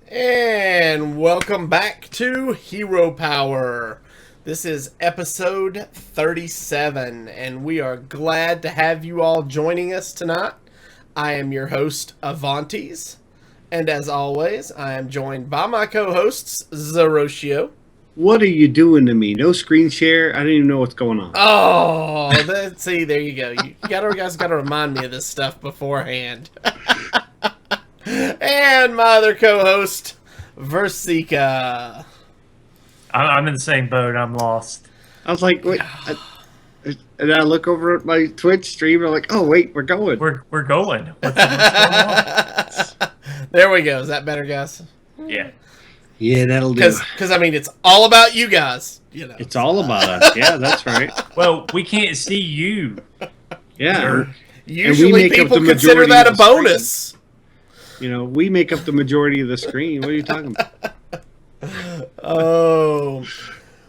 And welcome back to Hero Power. This is episode 37, and we are glad to have you all joining us tonight. I am your host, Avantes, and as always, I am joined by my co-hosts, Zeroshio. What are you doing to me? No screen share? I don't even know what's going on. Oh, see, there you go. You guys got to remind me of this stuff beforehand. And my other co-host, Virsica. I'm in the same boat. I'm lost. I was like, wait. And I look over at my Twitch stream. I'm like, oh, wait, we're going. We're going. What's going on? There we go. Is that better, guys? Yeah. Yeah, that'll do. Because, I mean, it's all about you guys. You know. It's all about us. Yeah, that's right. Well, we can't see you. Yeah. Usually people consider that a bonus. You know, we make up the majority of the screen. What are you talking about? Oh.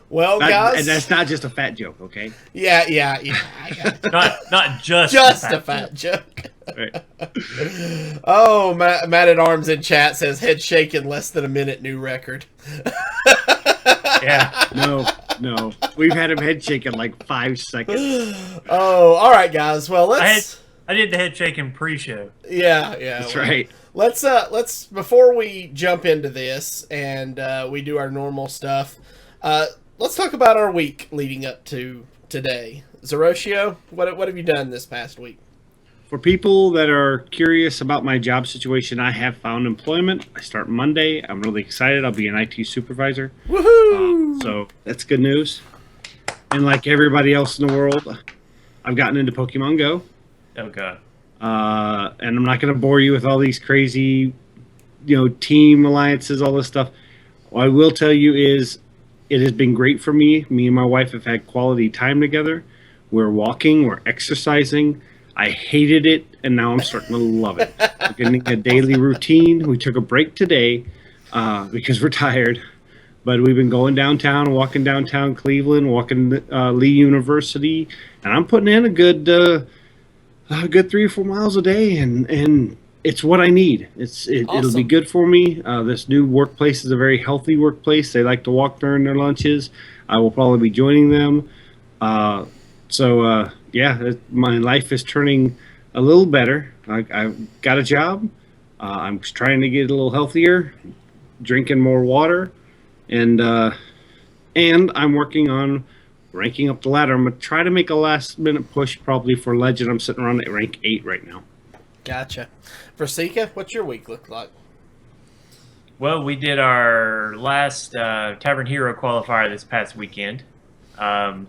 Well, guys. And that's not just a fat joke, okay? Yeah. I got it. Not just a fat joke. Right. Oh, Matt at Arms in chat says head shaking less than a minute, new record. Yeah. No. We've had him head shaking like 5 seconds. Oh, all right, guys. Well, let's. I did the head shaking pre-show. Yeah. That's right. Let's before we jump into this and we do our normal stuff. Let's talk about our week leading up to today. Zeroshio, what have you done this past week? For people that are curious about my job situation, I have found employment. I start Monday. I'm really excited. I'll be an IT supervisor. Woohoo! So that's good news. And like everybody else in the world, I've gotten into Pokemon Go. Oh, God. And I'm not going to bore you with all these crazy, team alliances, all this stuff. What I will tell you is it has been great for me. Me and my wife have had quality time together. We're walking. We're exercising. I hated it, and now I'm starting to love it. We're getting a daily routine. We took a break today because we're tired. But we've been going downtown, walking downtown Cleveland, walking Lee University, and I'm putting in a good 3 or 4 miles a day, and it's what I need. Awesome. It'll be good for me. This new workplace is a very healthy workplace. They like to walk during their lunches. I will probably be joining them. My life is turning a little better. I've got a job. I'm trying to get a little healthier, drinking more water, and I'm working on ranking up the ladder. I'm going to try to make a last-minute push probably for Legend. I'm sitting around at rank 8 right now. Gotcha. Virsica, what's your week look like? Well, we did our last Tavern Hero qualifier this past weekend. Our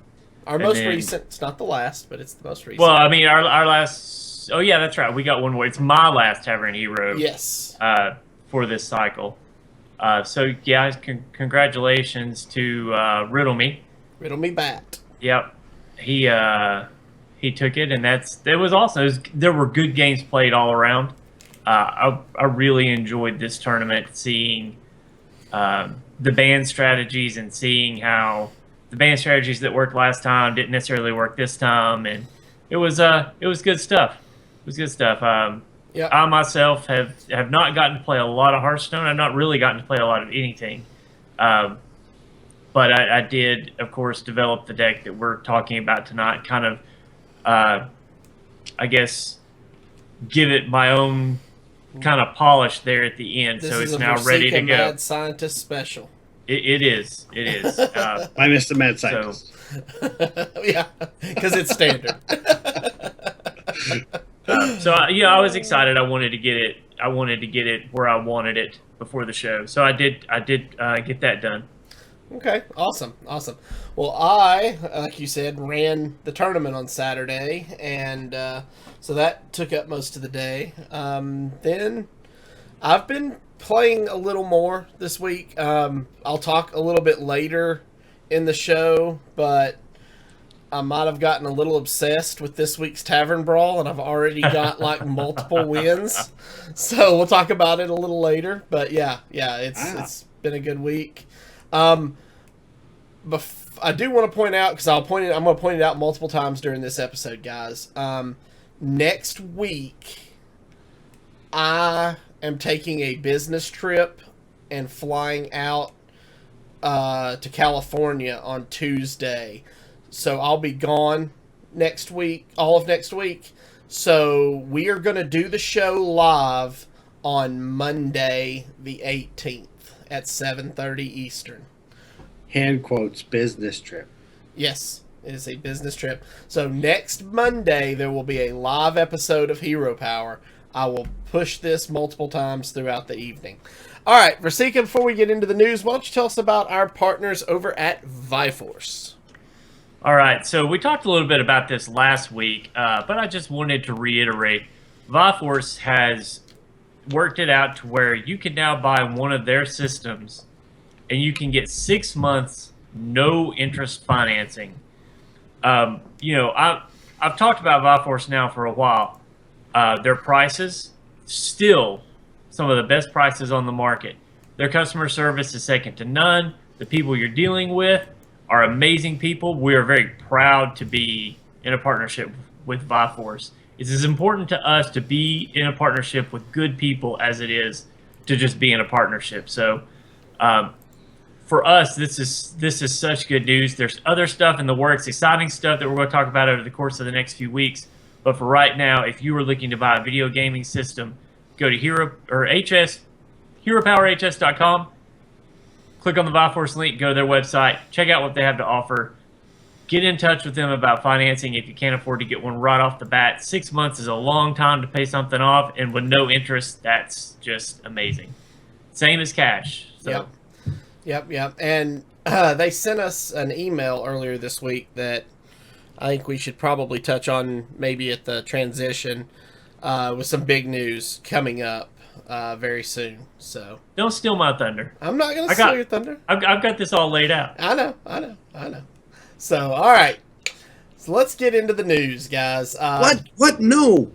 most recent. It's not the last, but it's the most recent. Well, I mean, our last... Oh, yeah, that's right. We got one more. It's my last Tavern Hero. Yes. For this cycle. Congratulations to Riddle Me. Riddle Me Bat. Yep. He took it, and it was awesome. There were good games played all around. I really enjoyed this tournament, seeing the ban strategies and seeing how the ban strategies that worked last time didn't necessarily work this time, and it was good stuff. It was good stuff. Yep. I myself have not gotten to play a lot of Hearthstone. I've not really gotten to play a lot of anything. But I did, of course, develop the deck that we're talking about tonight, kind of, I guess, give it my own kind of polish there at the end. This so is it's now ready to go. Mad Scientist special. It is. I missed the Mad Scientist. Yeah, because it's standard. I was excited. I wanted to get it where I wanted it before the show. So I did get that done. Okay, awesome. Well, I, like you said, ran the tournament on Saturday, and so that took up most of the day. Then I've been playing a little more this week. I'll talk a little bit later in the show, but I might have gotten a little obsessed with this week's Tavern Brawl, and I've already got like multiple wins. So we'll talk about it a little later. But yeah, it's been a good week. I do want to point out, because I'm going to point it out multiple times during this episode, guys. Next week, I am taking a business trip and flying out to California on Tuesday. So I'll be gone next week, all of next week. So we are going to do the show live on Monday the 18th at 7:30 Eastern. Hand quotes, business trip. Yes, it is a business trip. So next Monday there will be a live episode of Hero Power. I will push this multiple times throughout the evening. All right, Virsica, before we get into the news, why don't you tell us about our partners over at Viforce? All right, so we talked a little bit about this last week, but I just wanted to reiterate. Viforce has worked it out to where you can now buy one of their systems and you can get 6 months no interest financing. I've talked about Viforce now for a while. Their prices, still some of the best prices on the market. Their customer service is second to none. The people you're dealing with are amazing people. We are very proud to be in a partnership with Viforce. It's as important to us to be in a partnership with good people as it is to just be in a partnership. So for us, this is such good news. There's other stuff in the works, exciting stuff that we're going to talk about over the course of the next few weeks. But for right now, if you are looking to buy a video gaming system, go to HeroPowerHS.com. Click on the Viforce link, go to their website, check out what they have to offer. Get in touch with them about financing if you can't afford to get one right off the bat. 6 months is a long time to pay something off, and with no interest, that's just amazing. Same as cash. So. Yep. And they sent us an email earlier this week that I think we should probably touch on maybe at the transition with some big news coming up very soon. So don't steal my thunder. I'm not going to steal your thunder. I've got this all laid out. I know. So, all right. So let's get into the news, guys. What? No.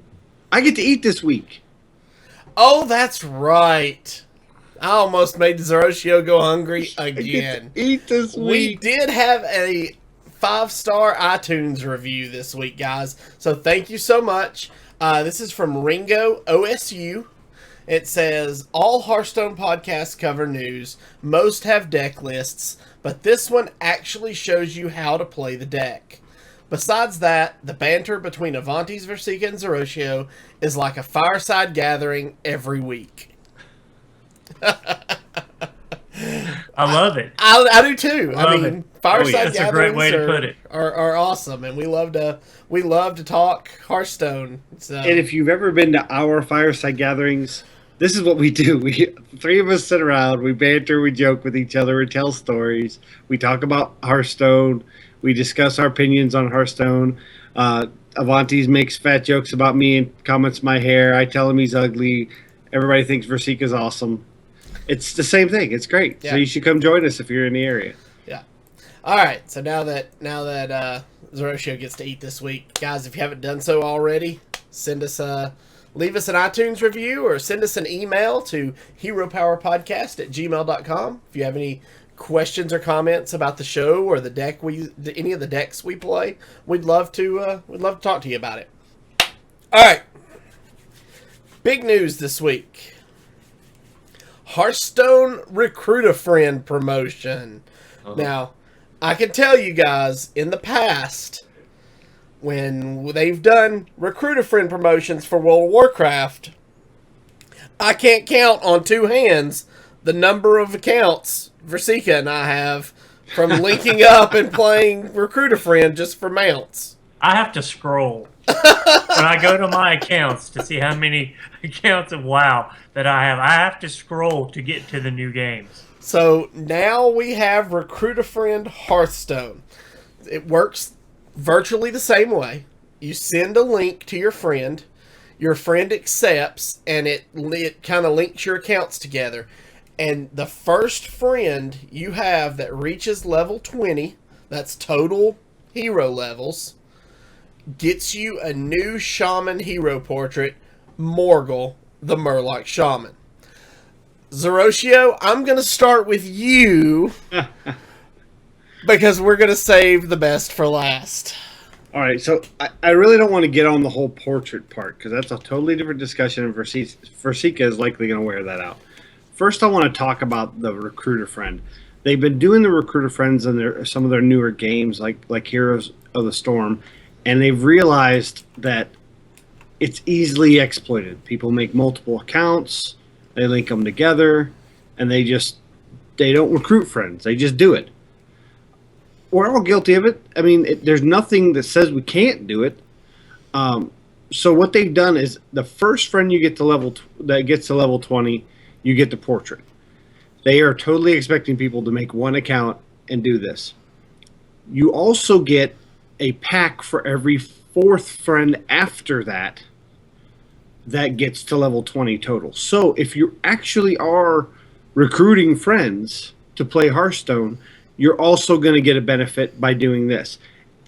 I get to eat this week. Oh, that's right. I almost made Zeroshio go hungry again. Eat this week. We did have a 5-star iTunes review this week, guys. So thank you so much. This is from Ringo OSU. It says, all Hearthstone podcasts cover news. Most have deck lists, but this one actually shows you how to play the deck. Besides that, the banter between Avanti's Virsica and Zeroshio is like a fireside gathering every week. I love it. I do too. Fireside that's a great way to put it. Are awesome, and we love to talk Hearthstone. So. And if you've ever been to our fireside gatherings, this is what we do. We three of us sit around, we banter, we joke with each other, we tell stories, we talk about Hearthstone, we discuss our opinions on Hearthstone. Avanti's makes fat jokes about me and comments my hair. I tell him he's ugly. Everybody thinks Virsica's awesome. It's the same thing. It's great. Yeah. So you should come join us if you're in the area. Yeah. All right. So now that Zeroshio gets to eat this week, guys, if you haven't done so already, leave us an iTunes review or send us an email to heropowerpodcast@gmail.com. If you have any questions or comments about the show or the deck any of the decks we play, we'd love to talk to you about it. All right. Big news this week. Hearthstone Recruit a Friend promotion. Uh-huh. Now, I can tell you guys, in the past, when they've done Recruit a Friend promotions for World of Warcraft, I can't count on two hands the number of accounts Virsica and I have from linking up and playing Recruit a Friend just for mounts. I have to scroll when I go to my accounts to see how many accounts of WoW that I have. I have to scroll to get to the new games. So now we have Recruit a Friend Hearthstone. It works virtually the same way. You send a link to your friend accepts, and it kind of links your accounts together. And the first friend you have that reaches level 20, that's total hero levels, gets you a new shaman hero portrait, Morgul, the Murloc Shaman. Zeroshio, I'm going to start with you because we're going to save the best for last. All right, so I really don't want to get on the whole portrait part because that's a totally different discussion, and Virsica is likely going to wear that out. First, I want to talk about the recruiter friend. They've been doing the recruiter friends in some of their newer games, like Heroes of the Storm, and they've realized that it's easily exploited. People make multiple accounts, they link them together, and they don't recruit friends. They just do it. We're all guilty of it. I mean, there's nothing that says we can't do it. So what they've done is the first friend you get to that gets to level 20, you get the portrait. They are totally expecting people to make one account and do this. You also get a pack for every fourth friend after that gets to level 20 total. So if you actually are recruiting friends to play Hearthstone, you're also going to get a benefit by doing this.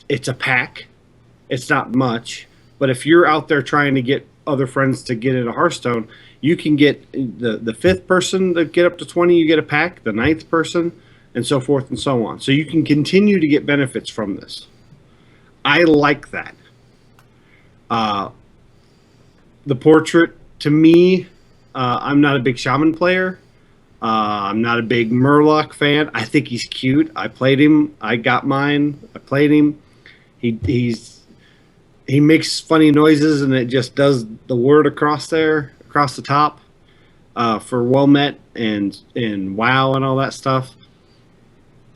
It's a pack. It's not much. But if you're out there trying to get other friends to get into Hearthstone, you can get the fifth person to get up to 20, you get a pack, the ninth person, and so forth and so on. So you can continue to get benefits from this. I like that. The portrait, to me, I'm not a big Shaman player. I'm not a big Murloc fan. I think he's cute. I played him. I got mine. I played him. He makes funny noises, and it just does the word across the top for well met and WoW and all that stuff.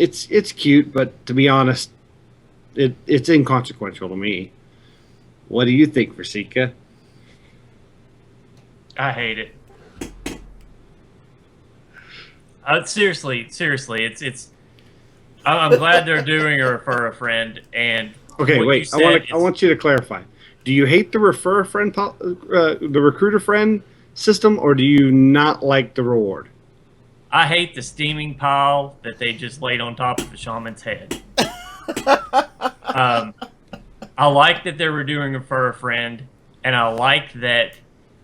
It's cute, but to be honest, it's inconsequential to me. What do you think, Virsica? I hate it. Seriously, it's. I'm glad they're doing a refer a friend. And okay, wait. I want you to clarify. Do you hate the refer a friend, the recruiter friend system, or do you not like the reward? I hate the steaming pile that they just laid on top of the shaman's head. I like that they were doing refer a friend, and I like that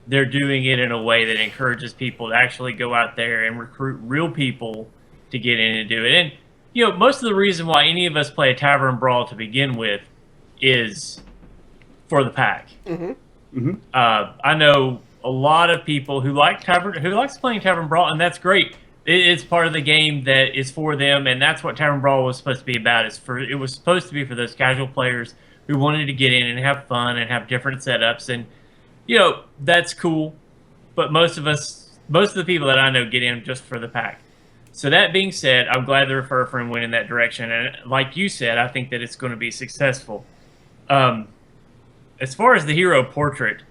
they're doing it in a way that encourages people to actually go out there and recruit real people to get in and do it. And, most of the reason why any of us play a Tavern Brawl to begin with is for the pack. Mm-hmm. Mm-hmm. I know a lot of people who likes playing Tavern Brawl, and that's great. It's part of the game that is for them, and that's what Tavern Brawl was supposed to be about. It was supposed to be for those casual players who wanted to get in and have fun and have different setups. And that's cool, but most of the people that I know get in just for the pack. So that being said, I'm glad the refer friend went in that direction, and like you said, I think that it's going to be successful. As far as the hero portrait,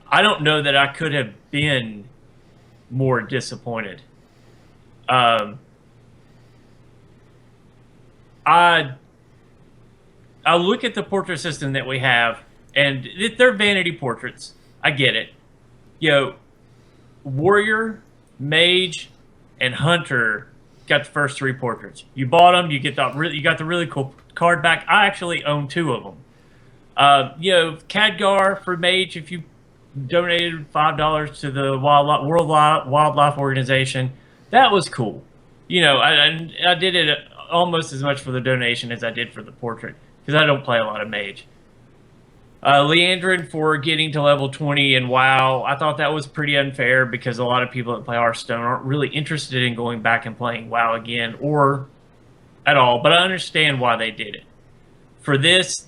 I don't know that I could have been more disappointed. I look at the portrait system that we have, and they're vanity portraits. I get it. Warrior, Mage, and Hunter got the first three portraits. You bought them. You got the really cool card back. I actually own two of them. Khadgar for Mage, if you donated $5 to the World Wildlife Organization, that was cool. I did it almost as much for the donation as I did for the portrait, because I don't play a lot of Mage. Leandrin for getting to level 20 in WoW, I thought that was pretty unfair because a lot of people that play Hearthstone aren't really interested in going back and playing WoW again or at all, but I understand why they did it. For this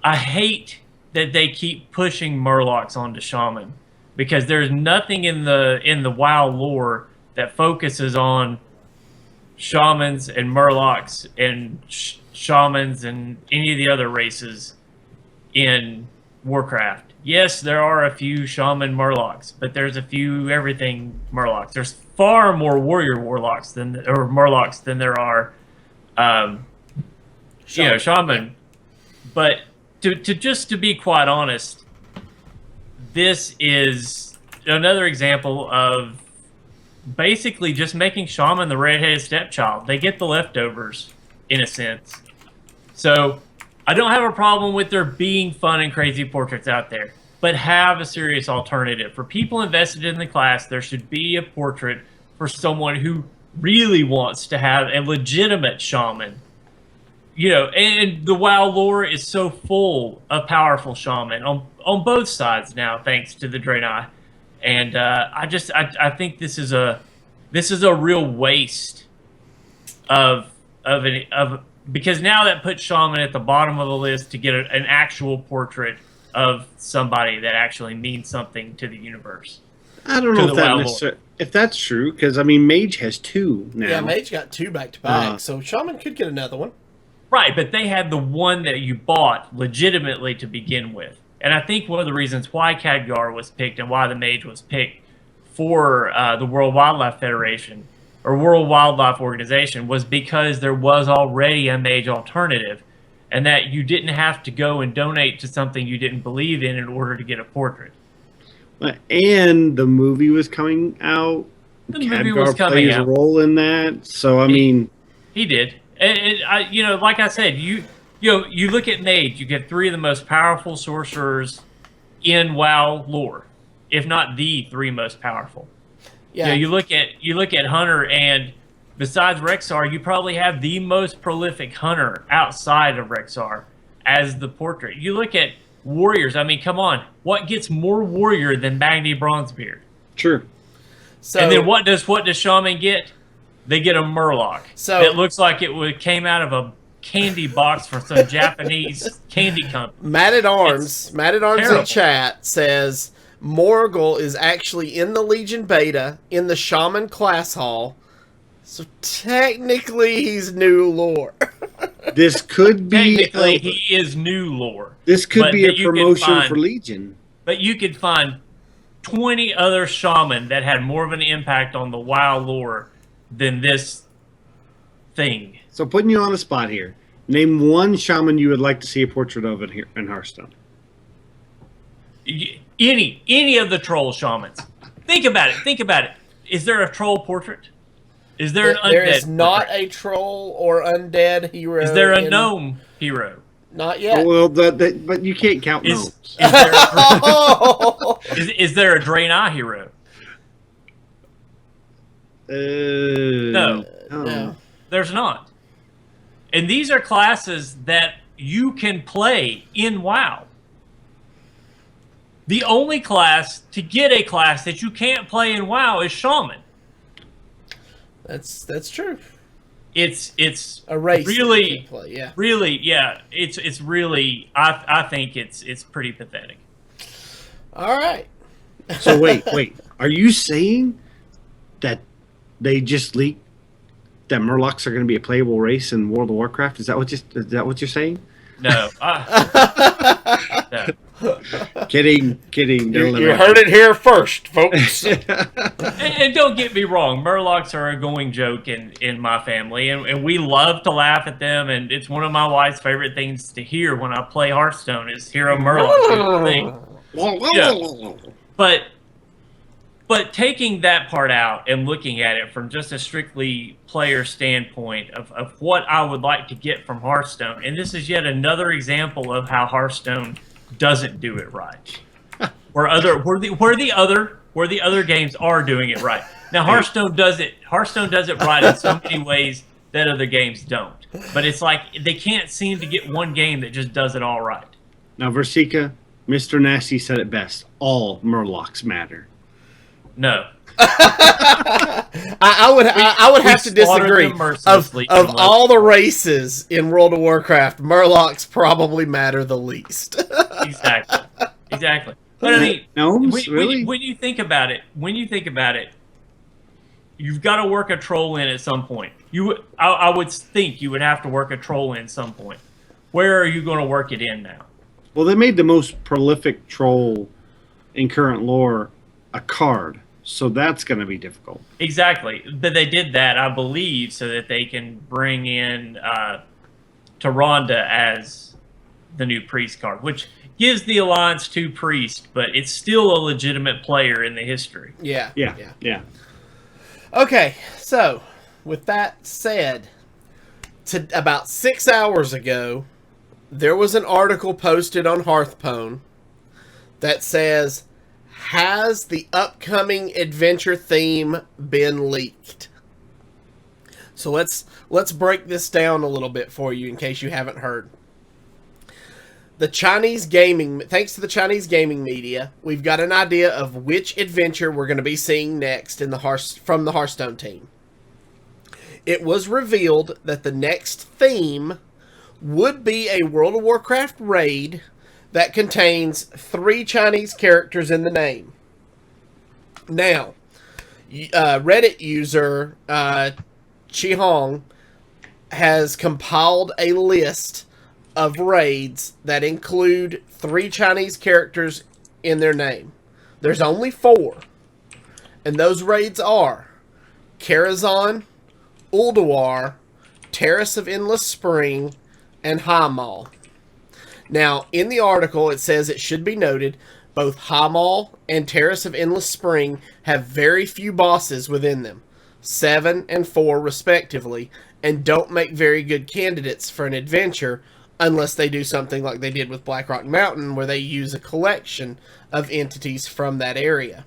I hate that they keep pushing Murlocs onto Shaman, because there's nothing in the WoW lore that focuses on Shamans and Murlocs and Shamans and any of the other races in Warcraft. Yes, there are a few Shaman Murlocs, but there's a few everything Murlocs. There's far more Warrior Murlocs than there are Shaman. But to be quite honest, this is another example of basically just making Shaman the redheaded stepchild. They get the leftovers, in a sense. So I don't have a problem with there being fun and crazy portraits out there, but have a serious alternative. For people invested in the class, there should be a portrait for someone who really wants to have a legitimate Shaman. And the WoW lore is so full of powerful Shaman on both sides now, thanks to the Draenei. And I think this is a real waste of because now that puts Shaman at the bottom of the list to get an actual portrait of somebody that actually means something to the universe. I don't know if that's true, because I mean, Mage has 2 now. Yeah, Mage got 2 back to back, so Shaman could get another one. Right, but they had the one that you bought legitimately to begin with. And I think one of the reasons why Khadgar was picked and why the Mage was picked for the World Wildlife Federation or World Wildlife Organization was because there was already a Mage alternative, and that you didn't have to go and donate to something you didn't believe in order to get a portrait. And the movie was coming out. The movie was coming plays out. A role in that, so I mean, he did. And like I said, you look at Mage. You get 3 of the most powerful sorcerers in WoW lore, if not the 3 most powerful. Yeah. You look at Hunter, and besides Rexxar, you probably have the most prolific hunter outside of Rexxar as the portrait. You look at warriors. I mean, come on. What gets more warrior than Magni Bronzebeard? True. So, and then what does Shaman get? They get a Murloc. So it looks like it came out of a candy box from some Japanese candy company. Matt at Arms in chat says Morgul is actually in the Legion beta in the Shaman class hall. So technically he's new lore. This could be technically he is new lore. This could be a promotion for Legion. But you could find 20 other Shaman that had more of an impact on the WoW lore than this thing. So putting you on the spot here, name one Shaman you would like to see a portrait of in Hearthstone. Any of the troll Shamans. Think about it. Is there a troll portrait? Is there an undead? There is not a troll or undead hero. Is there a gnome hero? Not yet. Well, but you can't count gnomes. Is there a Draenei hero? No, there's not. And these are classes that you can play in WoW. The only class to get a class that you can't play in WoW is Shaman. That's true. It's a race. Really, play, yeah. Really, yeah. It's really. I think it's pretty pathetic. All right. So wait. Are you saying that they just leaked that Murlocs are going to be a playable race in World of Warcraft? Is that what you're saying? No. No. Kidding. You heard it here first, folks. and don't get me wrong, Murlocs are a going joke in my family, and we love to laugh at them, and it's one of my wife's favorite things to hear when I play Hearthstone is hear a Murloc thing. Yeah. But taking that part out and looking at it from just a strictly player standpoint of what I would like to get from Hearthstone, and this is yet another example of how Hearthstone doesn't do it right, where the other games are doing it right. Now Hearthstone does it right in so many ways that other games don't. But it's like they can't seem to get one game that just does it all right. Now Virsica, Mr. Nasty said it best. All Murlocs matter. No. I would have to disagree. Of all the races in World of Warcraft, Murlocs probably matter the least. Exactly. But I mean, gnomes, really? When you think about it, you've got to work a troll in at some point. I would think you would have to work a troll in at some point. Where are you going to work it in now? Well, they made the most prolific troll in current lore a card. So that's going to be difficult. Exactly. But they did that, I believe, so that they can bring in Tyrande as the new priest card, which gives the Alliance 2 priest, but it's still a legitimate player in the history. Yeah. Okay, so with that said, about 6 hours ago, there was an article posted on Hearthstone that says, has the upcoming adventure theme been leaked? So let's break this down a little bit for you in case you haven't heard. thanks to the Chinese gaming media, we've got an idea of which adventure we're going to be seeing next from the Hearthstone team. It was revealed that the next theme would be a World of Warcraft raid that contains 3 Chinese characters in the name. Now, Reddit user Chihong has compiled a list of raids that include 3 Chinese characters in their name. There's only 4. And those raids are Karazhan, Ulduar, Terrace of Endless Spring, and Hamal. Now, in the article, it says it should be noted both Hamal and Terrace of Endless Spring have very few bosses within them, 7 and 4 respectively, and don't make very good candidates for an adventure unless they do something like they did with Blackrock Mountain, where they use a collection of entities from that area.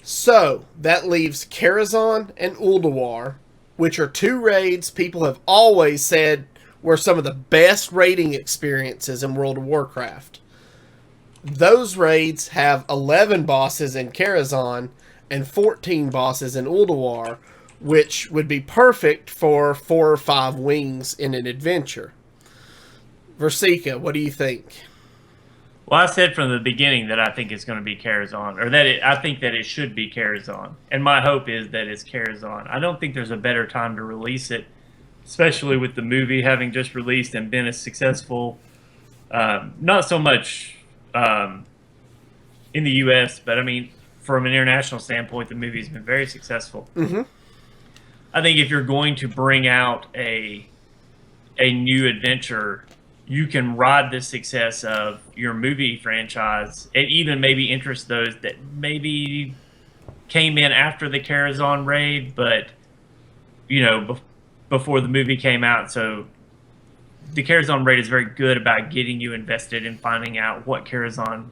So, that leaves Karazhan and Ulduar, which are 2 raids people have always said were some of the best raiding experiences in World of Warcraft. Those raids have 11 bosses in Karazhan and 14 bosses in Ulduar, which would be perfect for 4 or 5 wings in an adventure. Virsica, what do you think? Well, I said from the beginning that I think it's going to be Karazhan, or that I think that it should be Karazhan, and my hope is that it's Karazhan. I don't think there's a better time to release it, especially with the movie having just released and been as successful. Not so much in the U.S., but I mean, from an international standpoint, the movie's been very successful. Mm-hmm. I think if you're going to bring out a new adventure, you can ride the success of your movie franchise and even maybe interest those that maybe came in after the Karazhan raid, but, you know, before the movie came out. So the Karazhan raid is very good about getting you invested in finding out what Karazhan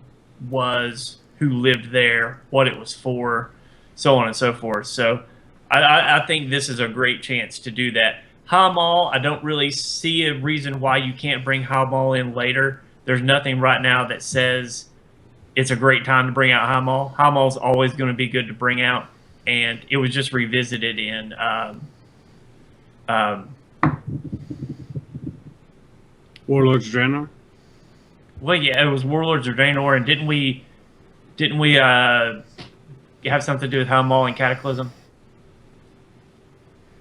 was, who lived there, what it was for, so on and so forth. So I think this is a great chance to do that. Hamal, I don't really see a reason why you can't bring Hamal in later. There's nothing right now that says it's a great time to bring out Hamal. Hamal's always going to be good to bring out, and it was just revisited in Warlords of Draenor? Well, yeah, it was Warlords of Draenor, and didn't we have something to do with Hamal and Cataclysm?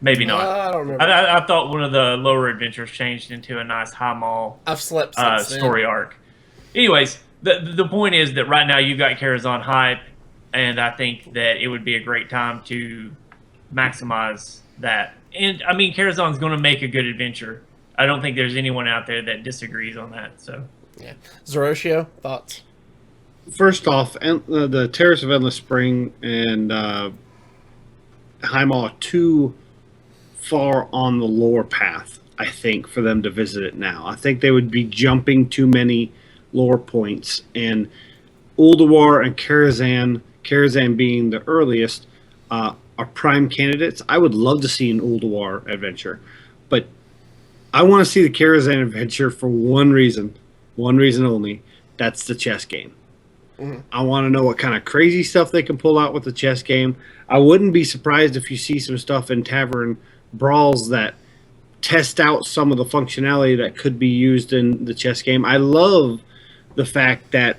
Maybe not. I don't remember. I thought one of the lower adventures changed into a nice Hamal I've slept since story arc. Anyways, the point is that right now you've got Karazhan hype, and I think that it would be a great time to maximize that. And I mean, Karazhan's going to make a good adventure. I don't think there's anyone out there that disagrees on that. So, yeah, Zoroshio, thoughts? First off, the Terrace of Endless Spring and Hamal are too far on the lore path, I think, for them to visit it now. I think they would be jumping too many lore points, and Ulduar and Karazhan being the earliest, are prime candidates. I would love to see an Ulduar adventure, but I want to see the Karazhan adventure for one reason only. That's the chess game. Mm-hmm. I want to know what kind of crazy stuff they can pull out with the chess game. I wouldn't be surprised if you see some stuff in Tavern Brawls that test out some of the functionality that could be used in the chess game. I love the fact that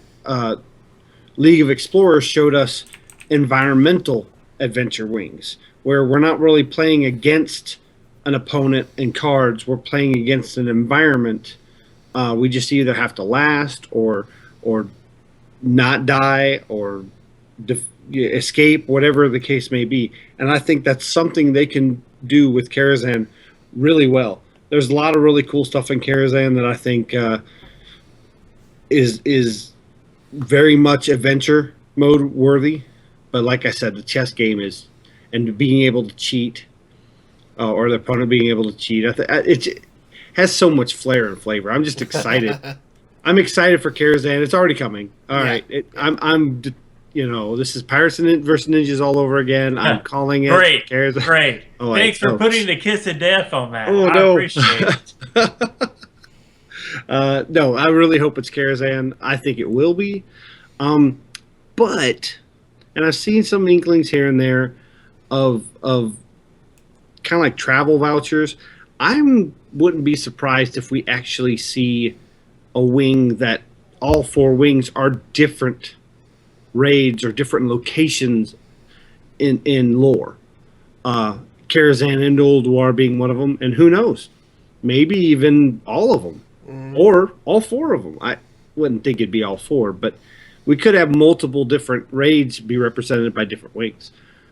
League of Explorers showed us environmental adventure wings, where we're not really playing against an opponent in cards. We're playing against an environment. We just either have to last or not die or escape, whatever the case may be. And I think that's something they can do with Karazhan really well. There's a lot of really cool stuff in Karazhan that I think is very much adventure mode worthy. But like I said, the chess game is, and being able to cheat, or the opponent being able to cheat, it has so much flair and flavor. I'm just excited. I'm excited for Karazhan. It's already coming. All right. I'm this is Pirates versus Ninjas all over again. I'm calling it. Great. Karazhan. Great. Thanks for putting the kiss of death on that. Oh, I no. appreciate it. No, I really hope it's Karazhan. I think it will be. But, and I've seen some inklings here and there of kind of like travel vouchers. I wouldn't be surprised if we actually see a wing that all 4 wings are different raids or different locations in lore. Karazhan and Ulduar being one of them, and who knows, maybe even all of them, or all 4 of them. I wouldn't think it'd be all 4, but we could have multiple different raids be represented by different wings.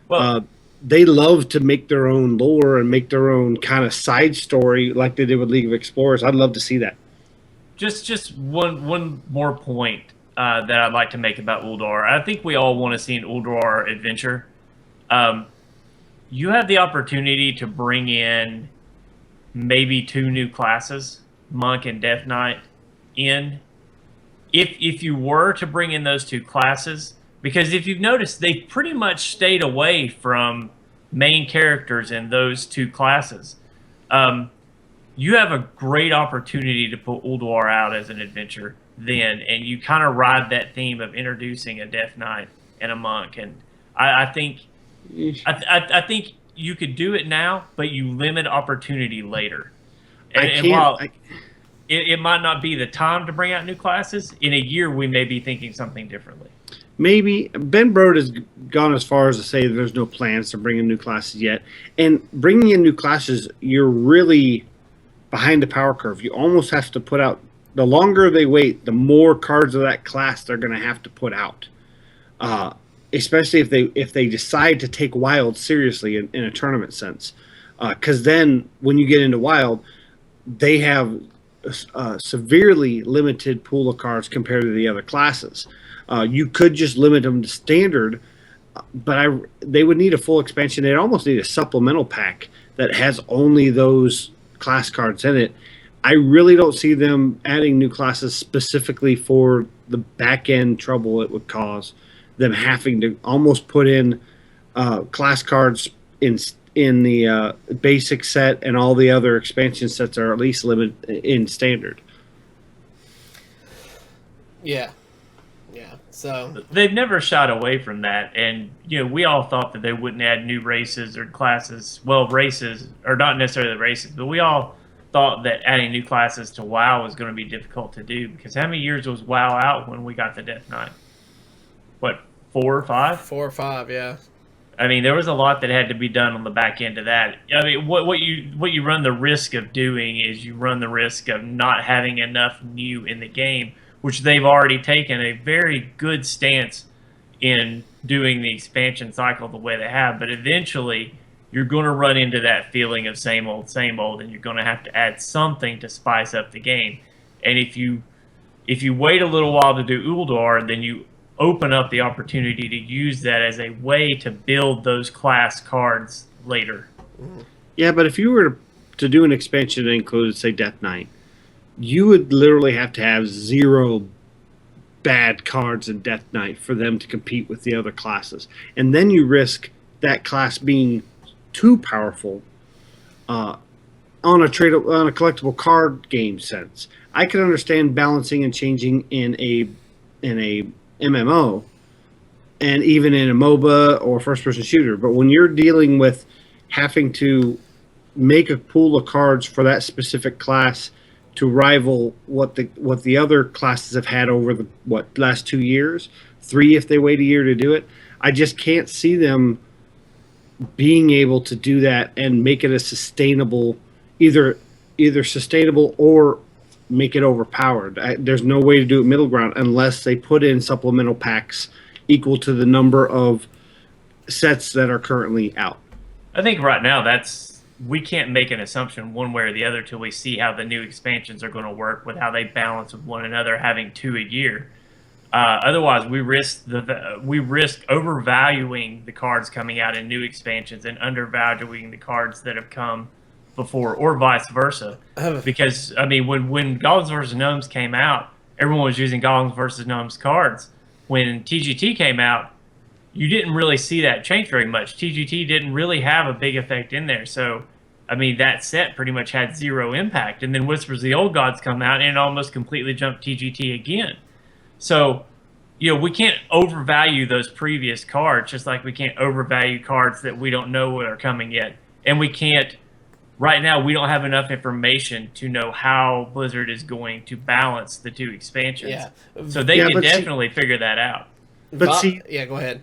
Well, they love to make their own lore and make their own kind of side story like they did with League of Explorers. I'd love to see that. just one more point that I'd like to make about Ulduar. I think we all want to see an Ulduar adventure. You have the opportunity to bring in maybe 2 new classes, Monk and Death Knight, in. If you were to bring in those 2 classes, because if you've noticed, they pretty much stayed away from main characters in those 2 classes. You have a great opportunity to put Ulduar out as an adventure then, and you kind of ride that theme of introducing a Death Knight and a Monk. And I think you could do it now, but you limit opportunity later. And while it might not be the time to bring out new classes, in a year we may be thinking something differently. Maybe Ben Brode has gone as far as to say that there's no plans to bring in new classes yet. And bringing in new classes, you're really behind the power curve. You almost have to put out, the longer they wait, the more cards of that class they're going to have to put out. Especially if they decide to take Wild seriously in a tournament sense. Because then when you get into Wild, they have a severely limited pool of cards compared to the other classes. You could just limit them to standard, but they would need a full expansion. They'd almost need a supplemental pack that has only those class cards in it. I really don't see them adding new classes specifically for the back end trouble it would cause them having to almost put in class cards in the basic set, and all the other expansion sets are at least limited in standard. Yeah. So they've never shied away from that, and we all thought that they wouldn't add new races or classes. Well, races, or not necessarily races, but we all thought that adding new classes to WoW was going to be difficult to do, because how many years was WoW out when we got the Death Knight? What, 4 or 5? 4 or 5, yeah. I mean, there was a lot that had to be done on the back end of that. I mean, what you run the risk of doing is you run the risk of not having enough new in the game, which they've already taken a very good stance in doing the expansion cycle the way they have. But eventually, you're going to run into that feeling of same old, and you're going to have to add something to spice up the game. And if you wait a little while to do Ulduar, then you open up the opportunity to use that as a way to build those class cards later. Yeah, but if you were to do an expansion that included, say, Death Knight, you would literally have to have 0 bad cards in Death Knight for them to compete with the other classes. And then you risk that class being too powerful on a collectible card game sense. I can understand balancing and changing in a MMO and even in a MOBA or first-person shooter, but when you're dealing with having to make a pool of cards for that specific class to rival what the other classes have had over the last 2 years, 3 if they wait a year to do it, I just can't see them being able to do that and make it a sustainable, either sustainable or make it overpowered. There's no way to do it middle ground unless they put in supplemental packs equal to the number of sets that are currently out. I think right now we can't make an assumption one way or the other till we see how the new expansions are going to work with how they balance with one another, having 2 a year. Otherwise, we risk overvaluing the cards coming out in new expansions and undervaluing the cards that have come before, or vice versa. Because I mean, when Goblins vs. Gnomes came out, everyone was using Goblins vs. Gnomes cards. When TGT came out, you didn't really see that change very much. TGT didn't really have a big effect in there. So I mean, that set pretty much had zero impact. And then Whispers of the Old Gods come out and it almost completely jumped TGT again. So, we can't overvalue those previous cards, just like we can't overvalue cards that we don't know what are coming yet. And we can't, right now, we don't have enough information to know how Blizzard is going to balance the two expansions. Yeah. So they can definitely figure that out. But go ahead.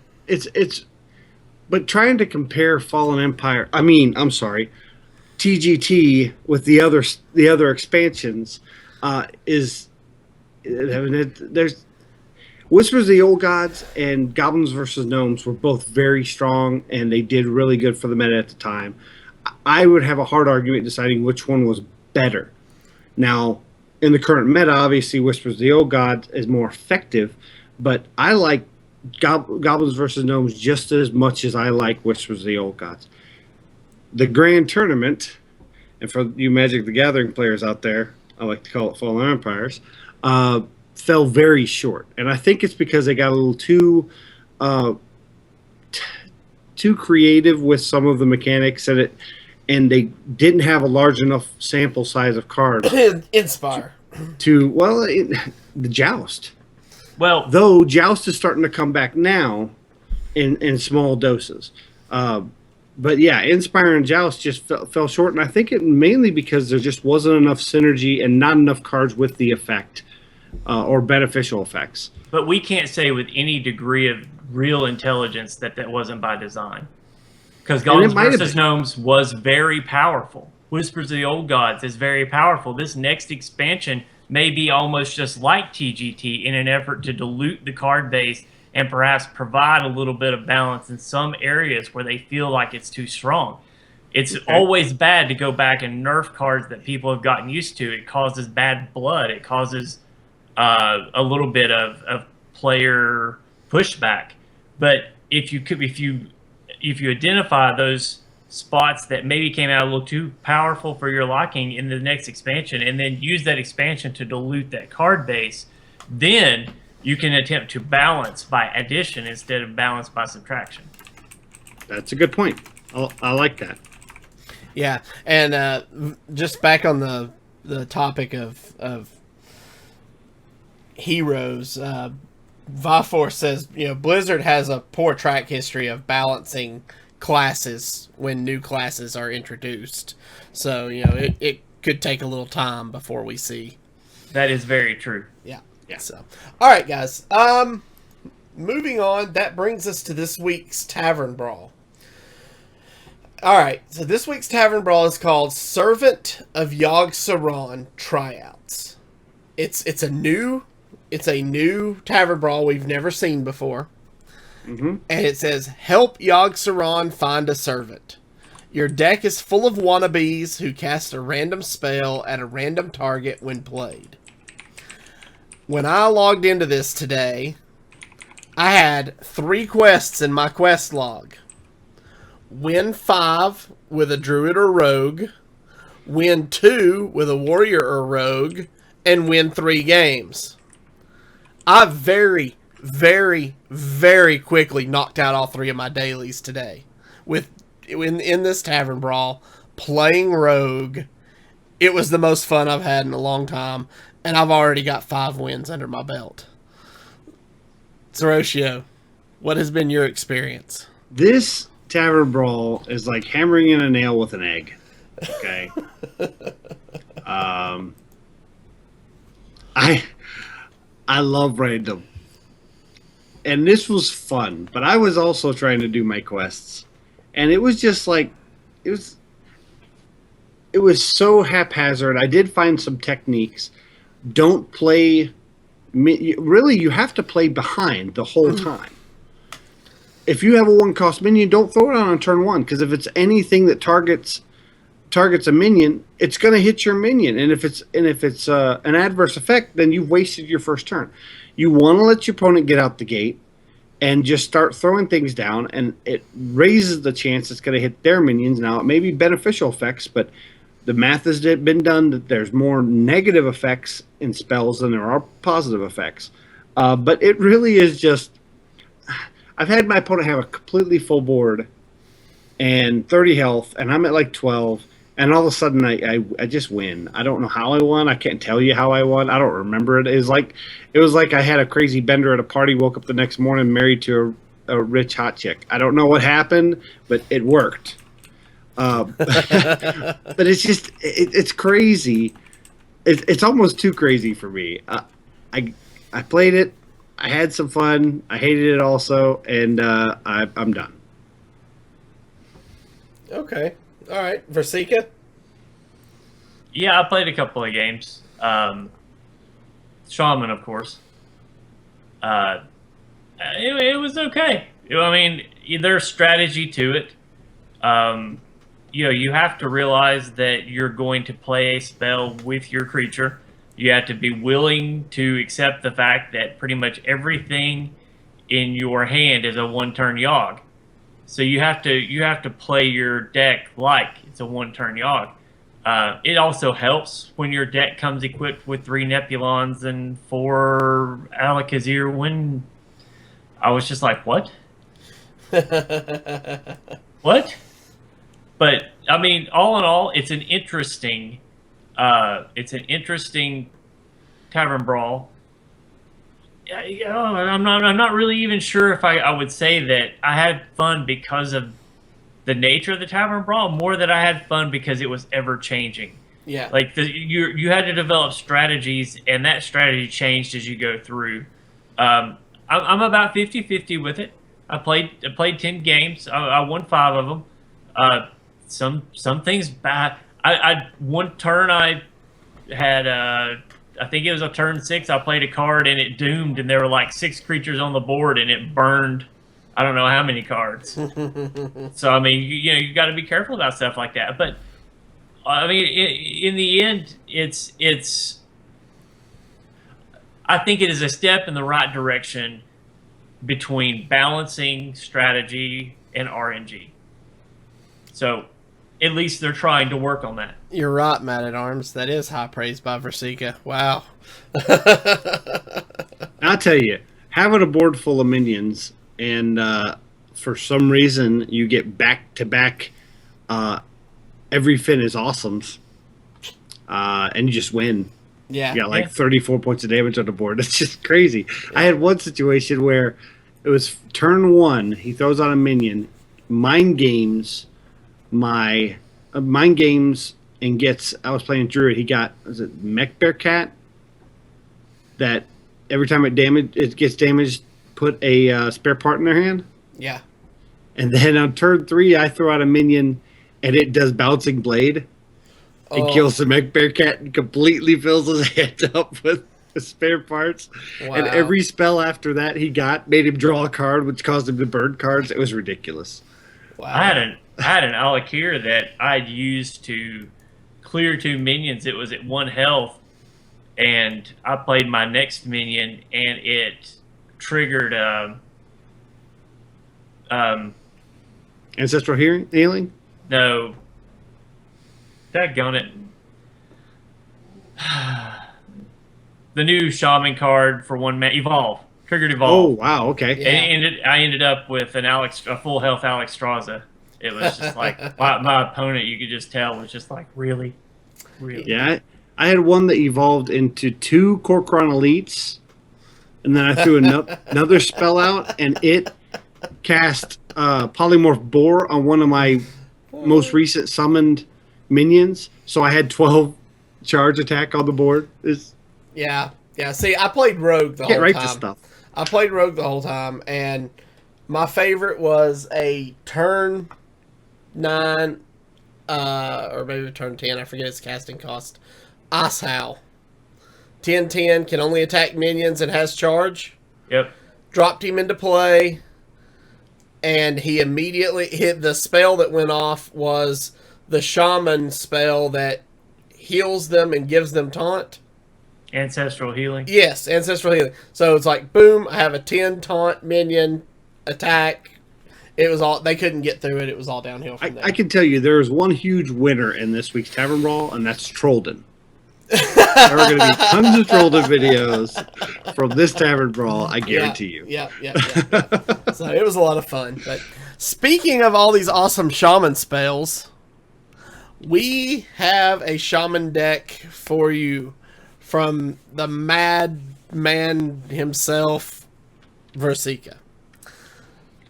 But trying to compare Fallen Empire, TGT with the other expansions there's Whispers of the Old Gods and Goblins versus Gnomes were both very strong, and they did really good for the meta at the time. I would have a hard argument deciding which one was better. Now, in the current meta, obviously Whispers of the Old Gods is more effective, but I like Goblins versus Gnomes just as much as I like Whispers of the Old Gods. The Grand Tournament, and for you Magic the Gathering players out there, I like to call it Fallen Empires, fell very short. And I think it's because they got a little too creative with some of the mechanics and they didn't have a large enough sample size of cards. Inspire. The Joust. Well, though Joust is starting to come back now in small doses. But yeah, Inspire and Joust just fell short, and I think it mainly because there just wasn't enough synergy and not enough cards with the effect or beneficial effects. But we can't say with any degree of real intelligence that wasn't by design. Because Goblins vs. Gnomes was very powerful. Whispers of the Old Gods is very powerful. This next expansion may be almost just like TGT in an effort to dilute the card base and perhaps provide a little bit of balance in some areas where they feel like it's too strong. It's always bad to go back and nerf cards that people have gotten used to. It causes bad blood. It causes a little bit of player pushback. But if you identify those spots that maybe came out a little too powerful for your liking in the next expansion, and then use that expansion to dilute that card base, then you can attempt to balance by addition instead of balance by subtraction. That's a good point. I like that. Yeah, and just back on the topic of heroes, Vafor says, Blizzard has a poor track history of balancing classes when new classes are introduced. So, it could take a little time before we see. That is very true. Yeah. So, all right, guys. Moving on, that brings us to this week's Tavern Brawl. All right, so this week's Tavern Brawl is called Servant of Yogg-Saron Tryouts. It's a new Tavern Brawl we've never seen before. Mm-hmm. And it says, help Yogg-Saron find a servant. Your deck is full of wannabes who cast a random spell at a random target when played. When I logged into this today, I had 3 quests in my quest log. Win 5 with a druid or rogue, win 2 with a warrior or rogue, and win 3 games. I very, very, very quickly knocked out all 3 of my dailies today. In this Tavern Brawl, playing rogue. It was the most fun I've had in a long time, and I've already got 5 wins under my belt. Zeroshio, what has been your experience? This Tavern Brawl is like hammering in a nail with an egg. Okay. I love random. And this was fun, but I was also trying to do my quests. And it was just like it was so haphazard. I did find some techniques. Don't play really, you have to play behind the whole time. If you have a 1-cost minion, don't throw it on turn 1, because if it's anything that targets a minion, it's going to hit your minion. And if it's an adverse effect, then you've wasted your first turn. You want to let your opponent get out the gate and just start throwing things down, and it raises the chance it's going to hit their minions. Now, it may be beneficial effects, but the math has been done that there's more negative effects in spells than there are positive effects. But it really is just... I've had my opponent have a completely full board and 30 health, and I'm at like 12, And all of a sudden, I just win. I don't know how I won. I can't tell you how I won. I don't remember it. It was like I had a crazy bender at a party. Woke up the next morning married to a rich hot chick. I don't know what happened, but it worked. But it's just it's crazy. It's almost too crazy for me. I played it. I had some fun. I hated it also, and I'm done. Okay. All right. Virsica? Yeah, I played a couple of games. Shaman, of course. It was okay. I mean, there's strategy to it. You have to realize that you're going to play a spell with your creature. You have to be willing to accept the fact that pretty much everything in your hand is a one-turn Yogg. So you have to play your deck like it's a one-turn Yogg. It also helps when your deck comes equipped with 3 Nepulons and 4 Alakazir. When I was just like, what? What? But I mean, all in all, it's an interesting Tavern Brawl. I'm not really even sure if I would say that I had fun because of the nature of the Tavern Brawl, more that I had fun because it was ever changing. Yeah. Like you had to develop strategies, and that strategy changed as you go through. I'm about 50-50 with it. I played 10 games. I won 5 of them. Some things bad. I one turn I had I think it was a turn 6. I played a card and it doomed, and there were like 6 creatures on the board, and it burned. I don't know how many cards. So I mean, you got to be careful about stuff like that. But I mean, in the end, it's. I think it is a step in the right direction between balancing strategy and RNG. So, at least they're trying to work on that. You're right, Matt at Arms. That is high praise by Virsica. Wow. I'll tell you, having a board full of minions, and for some reason you get back-to-back every fin is awesomes, and you just win. Yeah. You got like 34 points of damage on the board. It's just crazy. Yeah. I had one situation where it was turn 1. He throws out a minion, mind games and gets. I was playing Druid. He got, was it Mech Bear Cat? That every time it gets damaged, put a spare part in their hand. Yeah. And then on turn 3, I throw out a minion, and it does Bouncing Blade. It kills the Mech Bear Cat and completely fills his hand up with spare parts. Wow. And every spell after that he got made him draw a card, which caused him to burn cards. It was ridiculous. Wow. I had an Alakir that I'd used to clear 2 minions. It was at 1 health, and I played my next minion, and it triggered Ancestral Healing? No. Daggone it. The new Shaman card for 1 mana, Evolve. Triggered Evolve. Oh, wow, okay. Yeah. And I ended up with a full health Alexstrasza. It was just like, my opponent, you could just tell, was just like, really? Really? Yeah, I had one that evolved into 2 Kor'kron Elites, and then I threw another spell out, and it cast Polymorph Boar on one of my most recent summoned minions, so I had 12 charge attack on the board. Yeah. See, I played Rogue the whole time. Can't write this stuff. I played Rogue the whole time, and my favorite was a turn 9, or maybe turn 10. I forget its casting cost. Ice Howl. 10/10 can only attack minions and has charge. Yep. Dropped him into play, and he immediately hit. The spell that went off was the Shaman spell that heals them and gives them taunt. Ancestral Healing? Yes, Ancestral Healing. So it's like, boom, I have a 10 taunt minion attack. It was all, they couldn't get through it. It was all downhill from there. I can tell you there is one huge winner in this week's Tavern Brawl, and that's Trollden. There are going to be tons of Trollden videos from this Tavern Brawl, I guarantee you. Yeah. So it was a lot of fun. But speaking of all these awesome Shaman spells, we have a shaman deck for you from the madman himself, Virsica.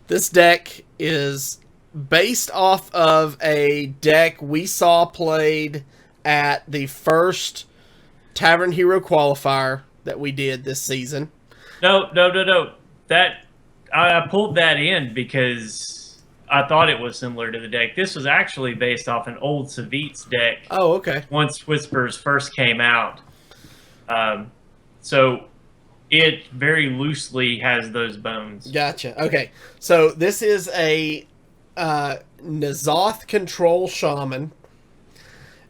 This deck is based off of a deck we saw played at the first Tavern Hero qualifier that we did this season. No. That I pulled that in because I thought it was similar to the deck. This was actually based off an old Savit's deck. Oh, okay. Once Whispers first came out. So it very loosely has those bones. Gotcha. Okay. So this is a N'Zoth Control Shaman.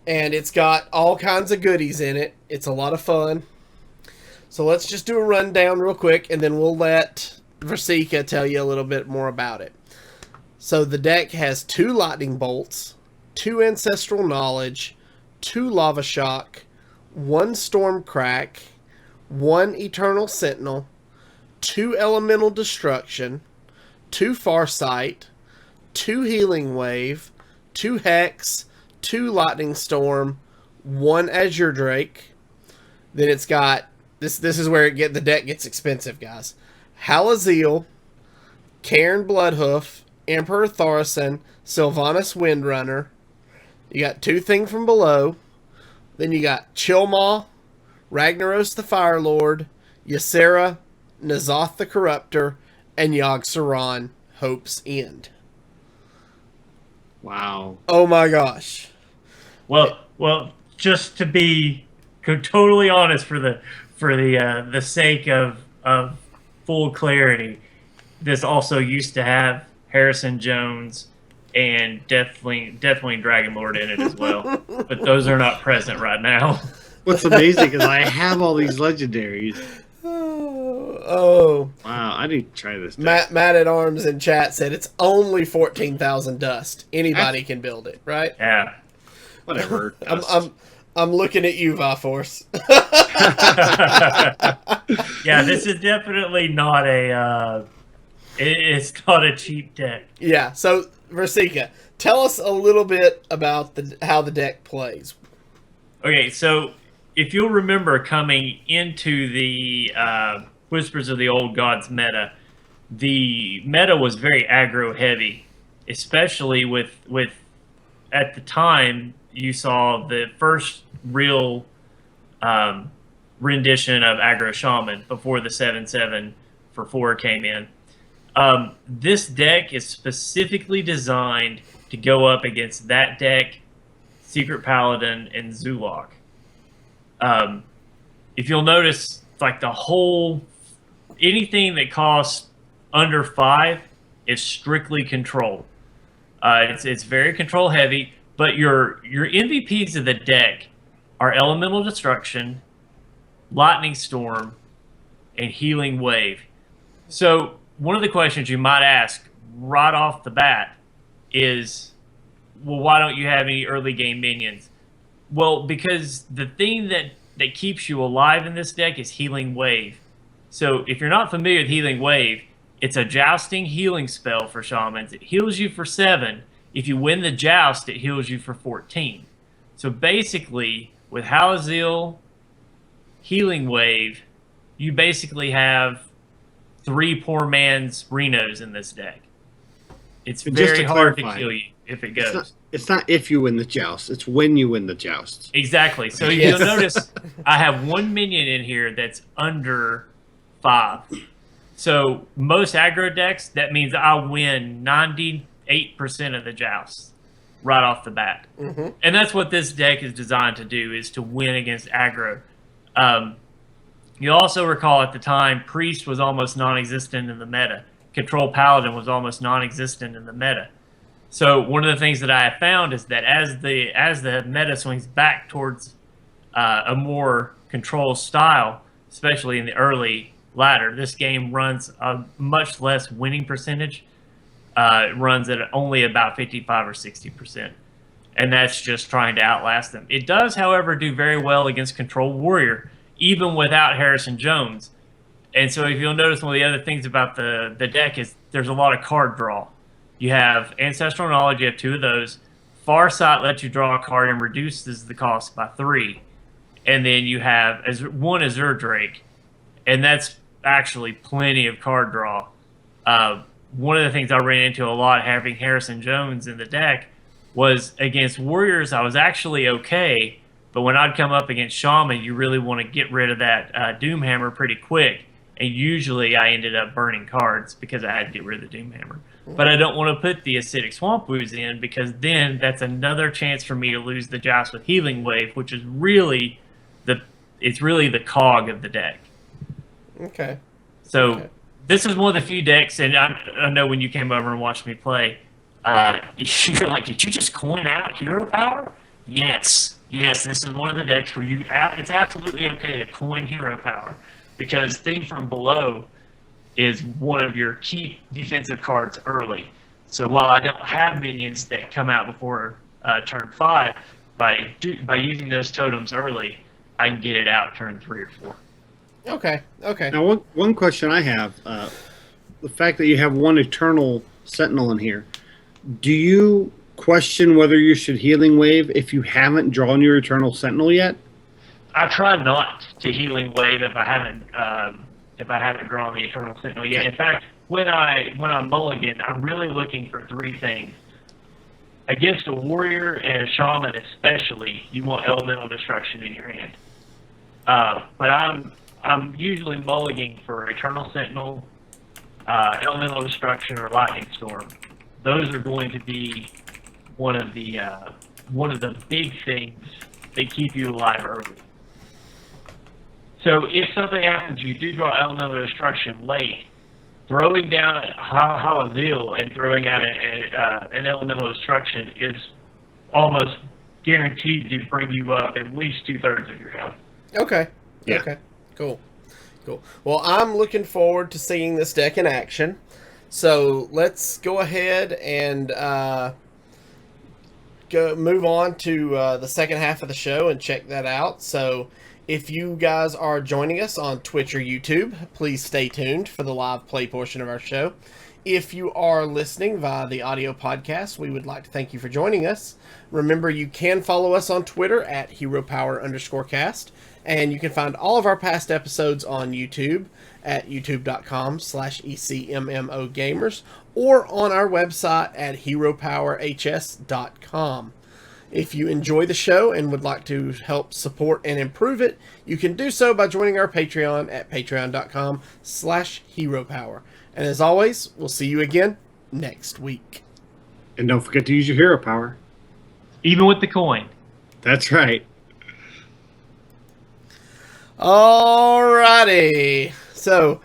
And it's got all kinds of goodies in it. It's a lot of fun. So let's just do a rundown real quick, and then we'll let Virsica tell you a little bit more about it. So the deck has 2 Lightning Bolts, 2 Ancestral Knowledge, 2 Lava Shock, 1 Storm Crack, 1 Eternal Sentinel, 2 Elemental Destruction, 2 Farsight, 2 Healing Wave, 2 Hex, 2 Lightning Storm, 1 Azure Drake. Then it's got this is where the deck gets expensive, guys. Halaziel, Cairn Bloodhoof, Emperor Thaurissan, Sylvanas Windrunner. You got 2 Thing from Below. Then you got Chillmaw, Ragnaros the Firelord, Ysera, N'Zoth the Corruptor, and Yogg-Saron Hope's End. Wow. Oh my gosh. Well, just to be totally honest, for the sake of full clarity, this also used to have Harrison Jones and definitely Dragon Lord in it as well, but those are not present right now. What's amazing is I have all these legendaries. Oh. Wow, I need to try this deck. Matt at Arms in chat said it's only 14,000 dust. Anybody can build it, right? Yeah. Whatever. I'm looking at you, Viforce. Yeah, this is definitely not a it's not a cheap deck. Yeah, so Virsica, tell us a little bit about how the deck plays. Okay, so if you'll remember coming into the Whispers of the Old Gods meta, the meta was very aggro heavy, especially with at the time you saw the first real rendition of aggro shaman before the 7/7 for 4 came in. This deck is specifically designed to go up against that deck, Secret Paladin, and Zulok. If you'll notice, like the whole anything that costs under 5 is strictly control. It's very control heavy, but your MVPs of the deck are Elemental Destruction, Lightning Storm, and Healing Wave. So one of the questions you might ask right off the bat is, well, why don't you have any early game minions? Well, because the thing that keeps you alive in this deck is Healing Wave. So if you're not familiar with Healing Wave, it's a jousting healing spell for shamans. It heals you for 7. If you win the joust, it heals you for 14. So basically, with Halaziel, Healing Wave, you basically have 3 poor man's Renos in this deck. It's very hard to kill you if it goes. It's not if you win the joust. It's when you win the joust. Exactly. So you'll notice I have 1 minion in here that's under 5. So most aggro decks, that means I win 98% of the jousts right off the bat. Mm-hmm. And that's what this deck is designed to do, is to win against aggro. You also recall at the time, Priest was almost non-existent in the meta. Control Paladin was almost non-existent in the meta. So one of the things that I have found is that as the meta swings back towards a more control style, especially in the early ladder, this game runs a much less winning percentage. It runs at only about 55 or 60%. And that's just trying to outlast them. It does, however, do very well against Control Warrior, even without Harrison Jones. And so if you'll notice, one of the other things about the deck is there's a lot of card draw. You have Ancestral Knowledge, you have 2 of those. Farsight lets you draw a card and reduces the cost by 3. And then you have one Azure Drake, and that's actually plenty of card draw. One of the things I ran into a lot having Harrison Jones in the deck was against Warriors, I was actually okay, but when I'd come up against Shaman, you really want to get rid of that Doomhammer pretty quick. And usually I ended up burning cards because I had to get rid of the Doomhammer. But I don't want to put the Acidic Swamp Ooze in, because then that's another chance for me to lose the Joust with Healing Wave, which is really the cog of the deck. Okay. So this is one of the few decks, and I know when you came over and watched me play, you're like, did you just coin out Hero Power? Yes, this is one of the decks where it's absolutely okay to coin Hero Power, because Thing from Below is one of your key defensive cards early. So while I don't have minions that come out before turn 5, by using those totems early, I can get it out turn 3 or 4. Okay. Now, one question I have, the fact that you have one Eternal Sentinel in here, do you question whether you should Healing Wave if you haven't drawn your Eternal Sentinel yet? I try not to Healing Wave if I haven't drawn the Eternal Sentinel yet. In fact, when I'm mulligan, I'm really looking for 3 things. Against a Warrior and a Shaman especially, you want Elemental Destruction in your hand. But I'm usually mulliganing for Eternal Sentinel, Elemental Destruction, or Lightning Storm. Those are going to be one of the big things that keep you alive early. So if something happens, you do draw Elemental Destruction late, throwing down Halazil and throwing out an Elemental Destruction is almost guaranteed to bring you up at least 2/3 of your health. Okay. Yeah. Okay. Cool. Well, I'm looking forward to seeing this deck in action. So let's go ahead and move on to the second half of the show and check that out. So if you guys are joining us on Twitch or YouTube, please stay tuned for the live play portion of our show. If you are listening via the audio podcast, we would like to thank you for joining us. Remember, you can follow us on Twitter at HeroPower_cast, and you can find all of our past episodes on YouTube at youtube.com/ECMMOgamers, or on our website at HeroPowerHS.com. If you enjoy the show and would like to help support and improve it, you can do so by joining our Patreon at patreon.com/HeroPower. And as always, we'll see you again next week. And don't forget to use your Hero Power. Even with the coin. That's right. Alrighty. So,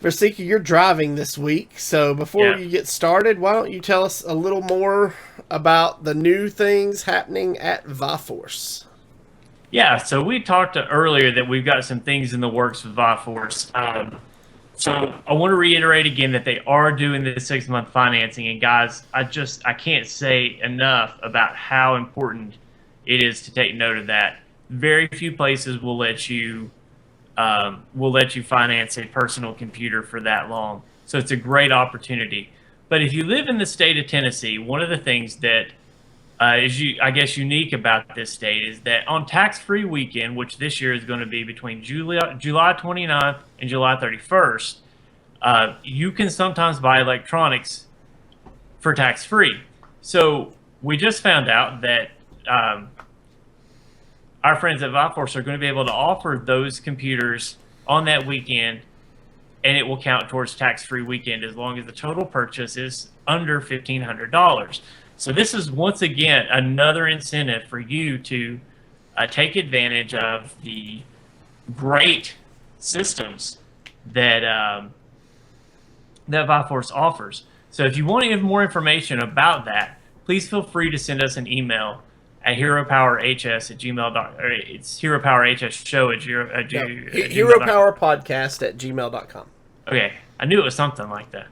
Virsica, you're driving this week. So before you get started, why don't you tell us a little more about the new things happening at Viforce? Yeah, so we talked earlier that we've got some things in the works with Viforce. So I want to reiterate again that they are doing the 6-month financing. And guys, I can't say enough about how important it is to take note of that. Very few places will let you finance a personal computer for that long. So it's a great opportunity. But if you live in the state of Tennessee, one of the things that is unique about this state is that on tax-free weekend, which this year is going to be between July 29th and July 31st, you can sometimes buy electronics for tax-free. So we just found out that our friends at Viforce are going to be able to offer those computers on that weekend, and it will count towards tax-free weekend as long as the total purchase is under $1,500. So this is, once again, another incentive for you to take advantage of the great systems that that Viforce offers. So if you want any more information about that, please feel free to send us an email at HeroPowerHS@gmail.com. It's HeroPowerHSShow@gmail.com. HeroPowerPodcast@gmail.com. Okay, I knew it was something like that.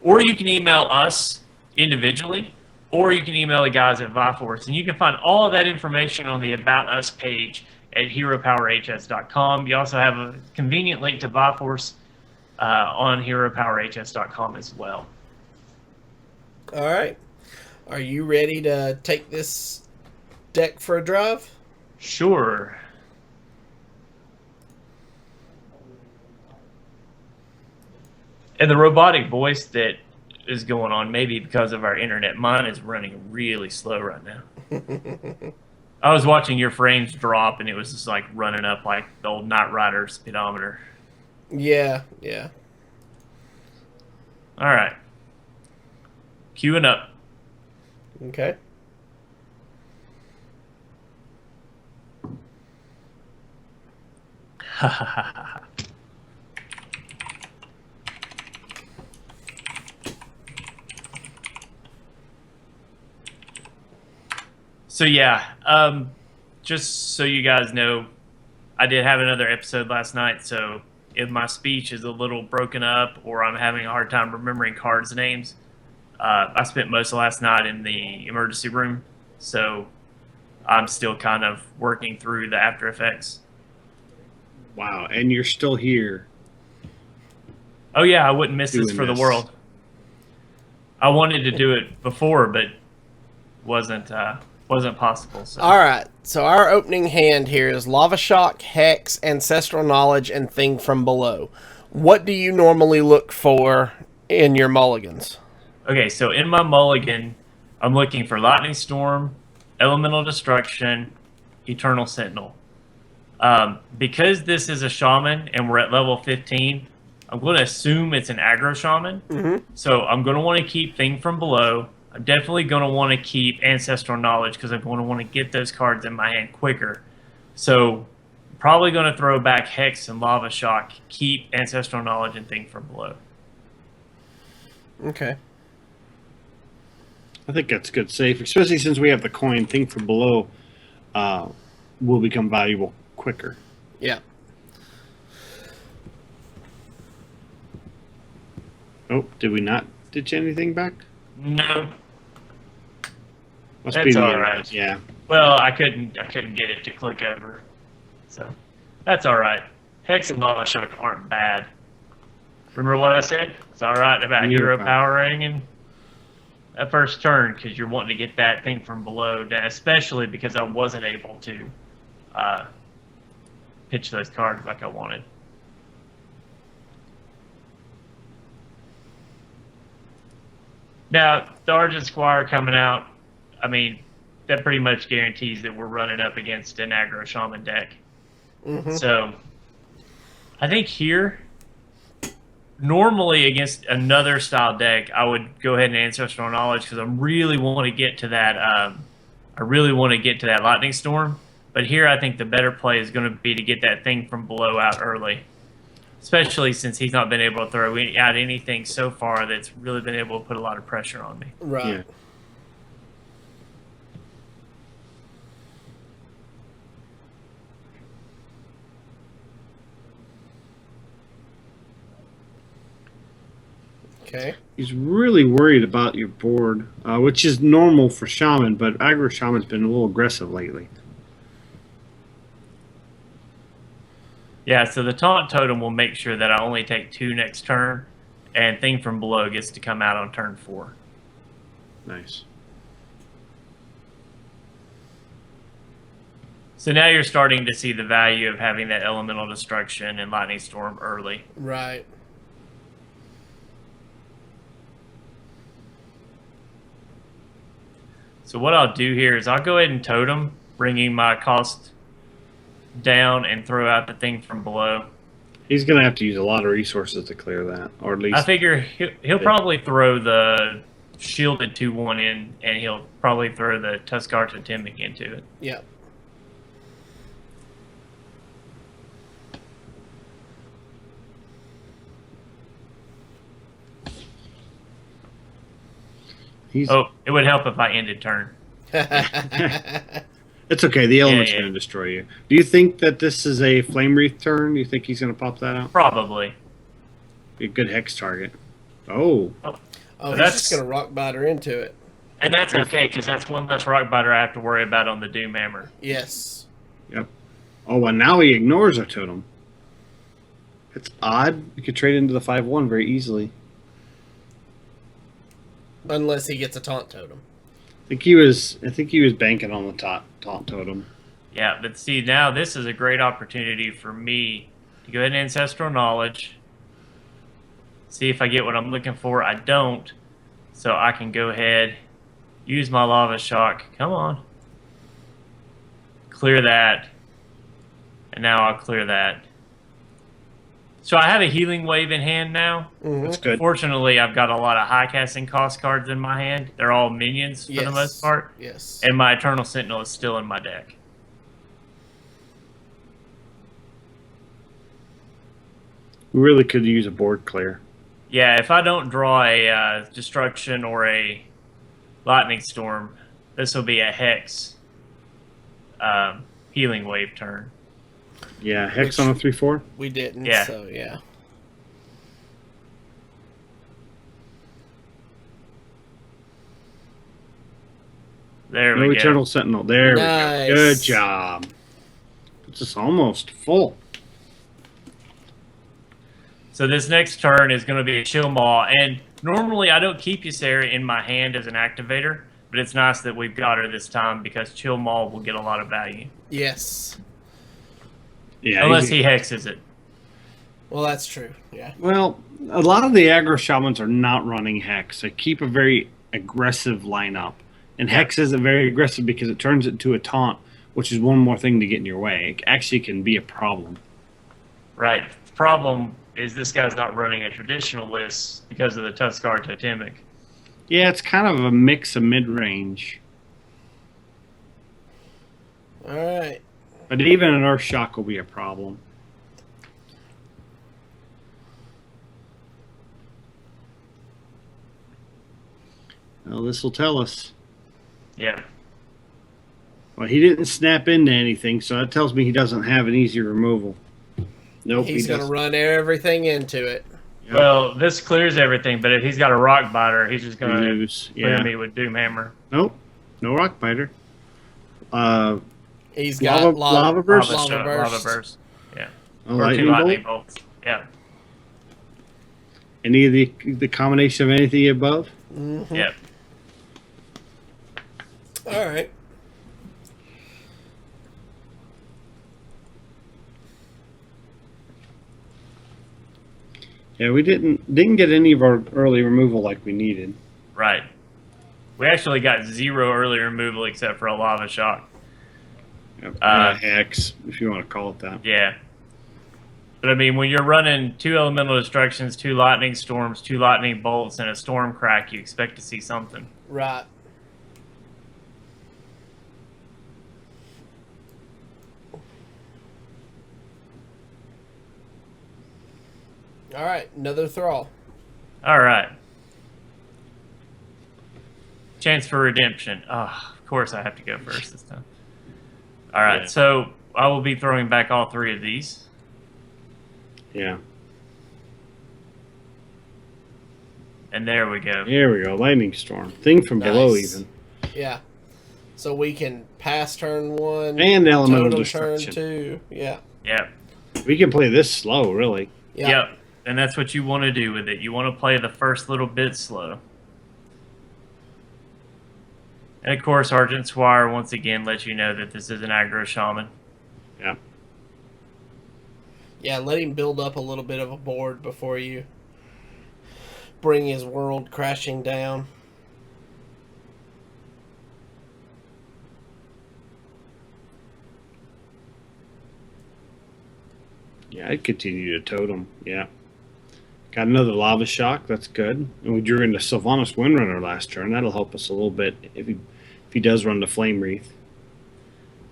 Or you can email us individually, or you can email the guys at Viforce, and you can find all of that information on the About Us page at HeroPowerHS.com. You also have a convenient link to Viforce on HeroPowerHS.com as well. All right. Are you ready to take this deck for a drive? Sure. And the robotic voice that is going on, maybe because of our internet, mine is running really slow right now. I was watching your frames drop, and it was just like running up like the old Knight Rider speedometer. Yeah. All right. Queuing up. Okay. So yeah, just so you guys know, I did have another episode last night, so if my speech is a little broken up or I'm having a hard time remembering cards' names, I spent most of last night in the emergency room, so I'm still kind of working through the after effects. Wow, and you're still here. Oh yeah, I wouldn't miss this Doing for the this. world. I wanted to do it before, but wasn't possible. So. All right. So our opening hand here is Lava Shock, Hex, Ancestral Knowledge, and Thing from Below. What do you normally look for in your mulligans? Okay, so in my mulligan, I'm looking for Lightning Storm, Elemental Destruction, Eternal Sentinel. Because this is a shaman and we're at level 15, I'm going to assume it's an aggro shaman. Mm-hmm. So I'm going to want to keep Thing from Below. I'm definitely going to want to keep Ancestral Knowledge because I'm going to want to get those cards in my hand quicker. So probably going to throw back Hex and Lava Shock, keep Ancestral Knowledge and Thing from Below. Okay. I think that's good safe, especially since we have the coin. Thing from below will become valuable quicker. Yeah. Oh, did we not ditch anything back? No. Must That's be the all internet, right. Yeah. Well, I couldn't get it to click over, so that's all right. Hex and Lava Shock aren't bad. Remember what I said? It's all right about hero powering and that first turn because you're wanting to get that thing from below down, especially because I wasn't able to pitch those cards like I wanted. Now, the Argent Squire coming out, I mean, that pretty much guarantees that we're running up against an aggro shaman deck. Mm-hmm. So, I think here, normally against another style deck, I would go ahead and Ancestral Knowledge because I really want to get to that. I really want to get to that Lightning Storm. But here, I think the better play is going to be to get that thing from below out early. Especially since he's not been able to throw out anything so far that's really been able to put a lot of pressure on me. Right. Yeah. Okay. He's really worried about your board, which is normal for Shaman, but aggro Shaman's been a little aggressive lately. Yeah, so the Taunt Totem will make sure that I only take 2 next turn, and Thing from Below gets to come out on turn 4. Nice. So now you're starting to see the value of having that Elemental Destruction and Lightning Storm early. Right. So what I'll do here is I'll go ahead and Totem, bringing my cost down and throw out the Thing from Below. He's going to have to use a lot of resources to clear that, or at least... I figure he'll probably throw the shielded 2/1 in, and he'll probably throw the Tuskar Totemic into it. Yeah. Oh, it would help if I ended turn. It's okay. The element's yeah. going to destroy you. Do you think that this is a Flame Wreath turn? Do you think he's going to pop that out? Probably. Be a good hex target. Oh. Oh, he's just going to Rock Biter into it. And that's okay, because that's one less Rock Biter I have to worry about on the Doom Hammer. Yes. Yep. Oh, and now he ignores our totem. It's odd. You could trade into the 5/1 very easily. Unless he gets a Taunt Totem. think he was banking on the taunt totem. Yeah, but see, now this is a great opportunity for me to go ahead and Ancestral Knowledge. See if I get what I'm looking for. I don't. So I can go ahead, use my Lava Shock. Come on. Clear that. And now I'll clear that. So I have a Healing Wave in hand now. That's good. Fortunately, I've got a lot of high casting cost cards in my hand. They're all minions for the most part. Yes. And my Eternal Sentinel is still in my deck. We really could use a board clear. Yeah, if I don't draw a Destruction or a Lightning Storm, this will be a Hex Healing Wave turn. Yeah, Hex on a 3/4. We didn't, Yeah. so yeah. There No we go. Eternal Sentinel. There Nice. we go. Good job. It's just almost full. So this next turn is going to be a Chill Maw, and normally I don't keep Ysera in my hand as an activator, but it's nice that we've got her this time because Chill Maw will get a lot of value. Yes. Yeah. Unless he hexes it. Well, that's true. Yeah. Well, a lot of the aggro shamans are not running Hex. They keep a very aggressive lineup. And Hex isn't very aggressive because it turns it into a taunt, which is one more thing to get in your way. It actually can be a problem. Right. The problem is this guy's not running a traditional list because of the Tuskar Totemic. Yeah, it's kind of a mix of mid-range. All right. But even an Earth Shock will be a problem. Well, this will tell us. Yeah. Well, he didn't snap into anything, so that tells me he doesn't have an easy removal. Nope, He's he going to doesn't. run everything into it. Yep. Well, this clears everything, but if he's got a Rock Biter, he's just going to Lose. clear Yeah. me with Doomhammer. Nope. No Rock Biter. He's got Lava Burst? Lava Burst. Yeah. A Or two lightning Lightning bolt? Bolts. Yeah. Any of the combination of anything above? Mm-hmm. Yep. All right. Yeah, we didn't get any of our early removal like we needed. Right. We actually got 0 early removal except for a Lava Shock. Yep. And a Hex, if you want to call it that. Yeah. But I mean, when you're running 2 Elemental Destructions, 2 Lightning Storms, 2 Lightning Bolts, and a Storm Crack, you expect to see something. Right. All right. Another Thrall. All right. Chance for Redemption. Oh, of course I have to go first this time. All right, Yeah. so I will be throwing back all 3 of these. Yeah. And there we go. Here we go. Lightning Storm. Thing from below Nice. even. Yeah. So we can pass turn 1. And Elemental totem Destruction. turn 2. Yeah. Yep. We can play this slow, really. Yeah. Yep. And that's what you want to do with it. You want to play the first little bit slow. And of course, Argent Swire once again lets you know that this is an aggro shaman. Yeah. Yeah, let him build up a little bit of a board before you bring his world crashing down. Yeah, I'd continue to totem. Yeah. Got another Lava Shock. That's good. And we drew into Sylvanas Windrunner last turn. That'll help us a little bit if he does run the Flame Wreath.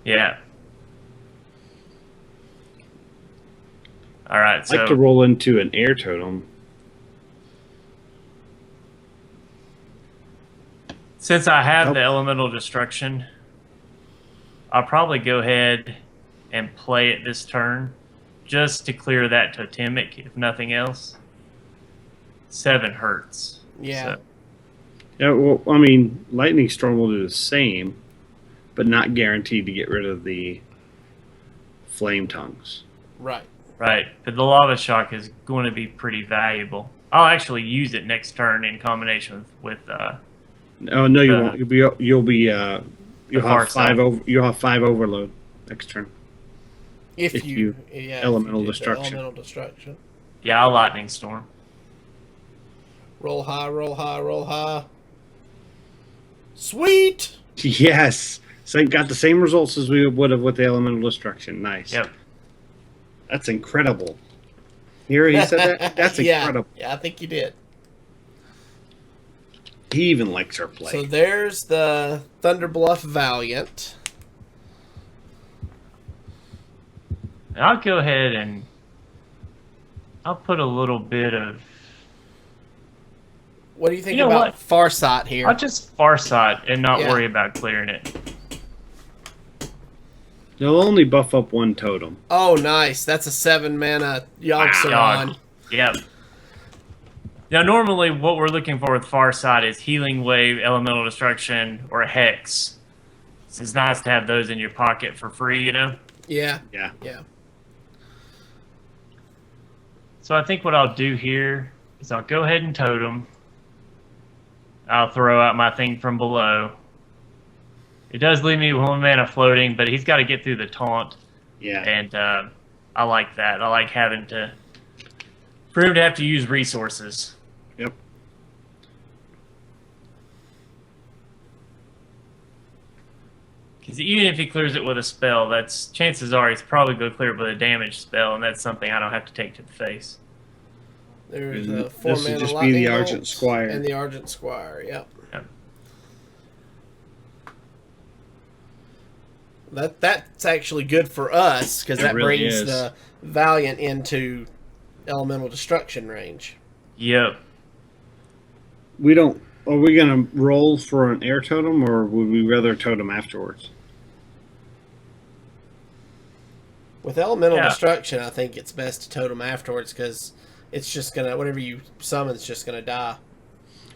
Yeah. All right, I'd so like to roll into an Air Totem. since I have Nope. the Elemental Destruction, I'll probably go ahead and play it this turn just to clear that Totemic, if nothing else. 7 hurts. Yeah. So, Yeah, well, I mean, Lightning Storm will do the same, but not guaranteed to get rid of the Flame Tongues. Right. right, but the Lava Shock is going to be pretty valuable. I'll actually use it next turn in combination with Oh no, you The- won't. You'll far have five side. over. You'll have 5 overload next turn. If If you, you- yeah, elemental if you did the destruction. elemental destruction. Yeah, I'll lightning storm. Roll high, roll high, roll high. Sweet. Yes. So got the same results as we would have with the elemental destruction. Nice. Yep. That's incredible. You heard he said that? That's Yeah. incredible. Yeah, I think you did. He even likes our play. So there's the Thunderbluff Valiant. And I'll go ahead and I'll put a little bit of. What do you think You know about what? Farsight here? I'll just Farsight and not Yeah. worry about clearing it. They'll only buff up 1 totem. Oh, nice. That's a 7-mana Yogg-Saron. Yep. Now, normally, what we're looking for with Farsight is Healing Wave, Elemental Destruction, or a Hex. It's nice to have those in your pocket for free, you know? Yeah, Yeah. yeah. So I think what I'll do here is I'll go ahead and totem. I'll throw out my thing from below. It does leave me with 1 mana floating, but he's got to get through the taunt. Yeah. And I like that. I like having to... For him to have to use resources. Yep. Because even if he clears it with a spell, that's chances are he's probably going to clear it with a damage spell, and that's something I don't have to take to the face. There's And a this 4 would mana just be lightning the bolt Argent Squire. and the Argent Squire. Yep. Yep. That's actually good for us because It that really brings is. the Valiant into elemental destruction range. Yep. We don't. Are we going to roll for an air totem, or would we rather totem afterwards? With elemental Yeah. destruction, I think it's best to totem afterwards because it's just gonna whatever you summon is just gonna die.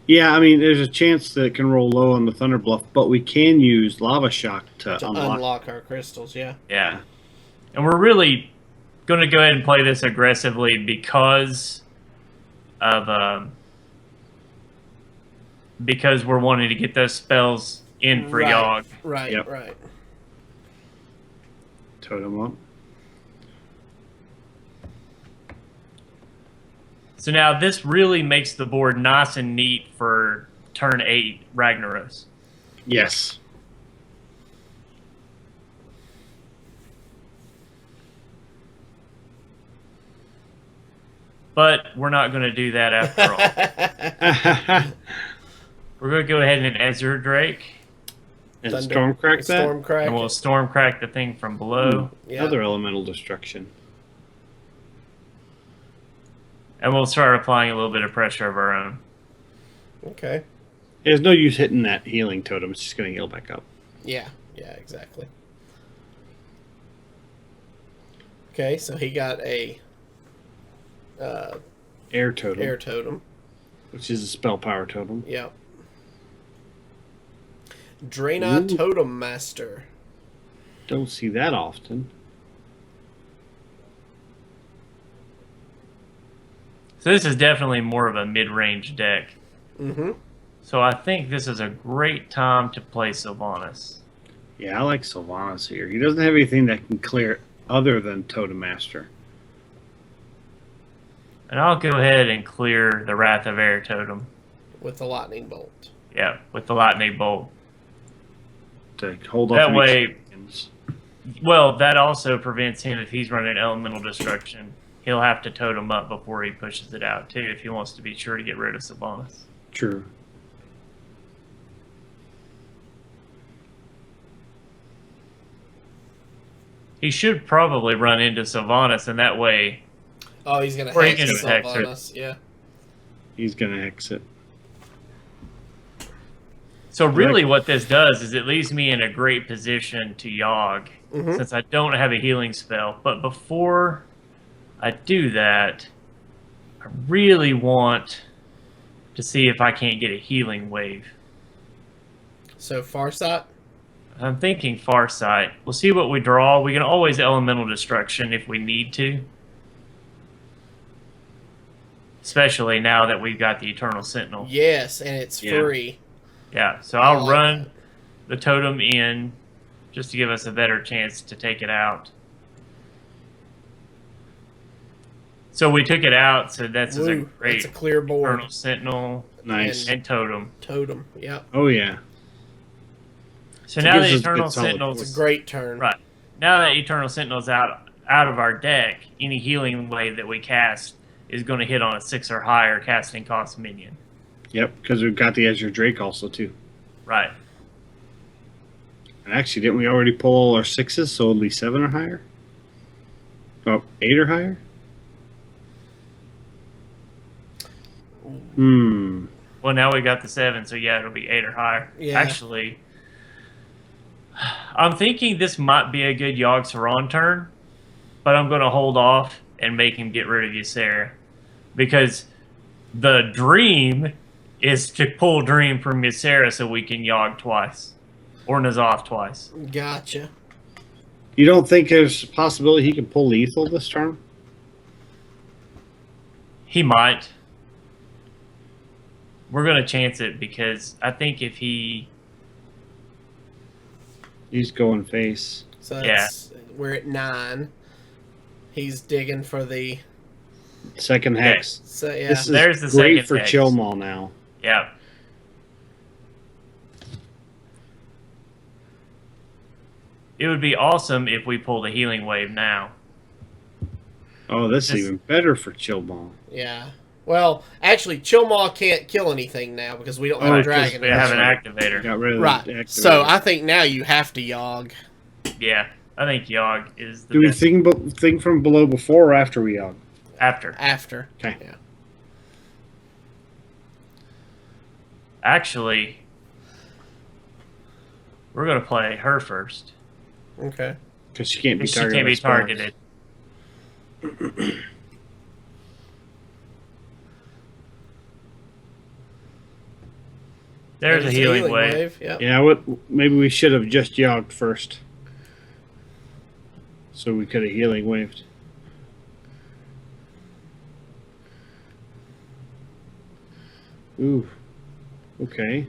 Yeah, I mean, there's a chance that it can roll low on the Thunder Bluff, but we can use Lava Shock to To unlock. unlock our crystals. Yeah. Yeah. And we're really going to go ahead and play this aggressively because of because we're wanting to get those spells in for Right. Yogg. Right. Yep. Right. Totem up. So now this really makes the board nice and neat for turn 8 Ragnaros. Yes. But we're not going to do that after all. We're going to go ahead and Ezra Drake, And Thunder- Stormcrack that? Stormcrack. and we'll Stormcrack the thing from below, Yeah. Another elemental destruction. and we'll start applying a little bit of pressure of our own. Okay. There's no use hitting that healing totem. It's just going to heal back up. Yeah. Yeah. Exactly. Okay, so he got a Air totem, air totem. which is a spell power totem. Yep. Draenei Ooh. Totem Master. Don't see that often. So this is definitely more of a mid-range deck. Mm-hmm. So I think this is a great time to play Sylvanas. Yeah, I like Sylvanas here. He doesn't have anything that can clear other than Totem Master. And I'll go ahead and clear the Wrath of Air Totem. With the lightning bolt. Yeah, with the Lightning Bolt. To hold off That any way- shenanigans. Well, that also prevents him, if he's running Elemental Destruction, he'll have to totem up before he pushes it out, too, if he wants to be sure to get rid of Sylvanas. True. He should probably run into Sylvanas, and that way... Oh, he's gonna Or he hex can hex her. Sylvanas. Yeah. He's going to exit. So really what this does is it leaves me in a great position to Yogg, Mhm. since I don't have a healing spell. But before I do that, I really want to see if I can't get a healing wave. So Farsight. I'm thinking Farsight. We'll see what we draw. We can always Elemental Destruction if we need to. Especially now that we've got the Eternal Sentinel. Yes, and it's Yeah. free. Yeah, so I I'll like run that. the totem in just to give us a better chance to take it out. So we took it out, so that's a Woo, great that's a clear board. Eternal Sentinel Nice. and Totem. Totem, yep. Oh yeah. So It now gives the us a good Eternal solid Sentinel's It's a great turn. right. Now that Eternal Sentinel's out of our deck, any healing wave that we cast is going to hit on a 6 or higher casting cost minion. Yep, because we've got the Azure Drake also too. Right. And actually, didn't we already pull all our 6s, so it'll be 7 or higher? Oh, 8 or higher? Well, now we got the 7, so yeah, it'll be 8 or higher. Yeah. Actually, I'm thinking this might be a good Yogg-Saron turn, but I'm going to hold off and make him get rid of Ysera. Because the dream is to pull Dream from Ysera so we can Yogg twice. Or N'Zoth twice. Gotcha. You don't think there's a possibility he can pull lethal this turn? He might. We're going to chance it because I think if he... He's going face. So that's, we're at 9. He's digging for the... Second hex. So yeah. This is There's the great second for hex. Chill Mall now. Yeah. It would be awesome if we pulled a healing wave now. Oh, this Just- is even better for Chill Mall. Yeah. Well, actually, Chillmaw can't kill anything now because we don't have Oh, a 'cause dragon. We have an right. activator. Got rid of Right. the activator. So I think now you have to Yogg. Yeah. I think Yogg is the Do we best think from below before or after we Yogg? after. After. Okay. Yeah. Actually, we're going to play her first. Okay. Because she can't be She targeted. can't be by spells. targeted. There's a healing wave. Yep. Yeah, maybe we should have just Yogged first. So we could have healing waved. Ooh. Okay.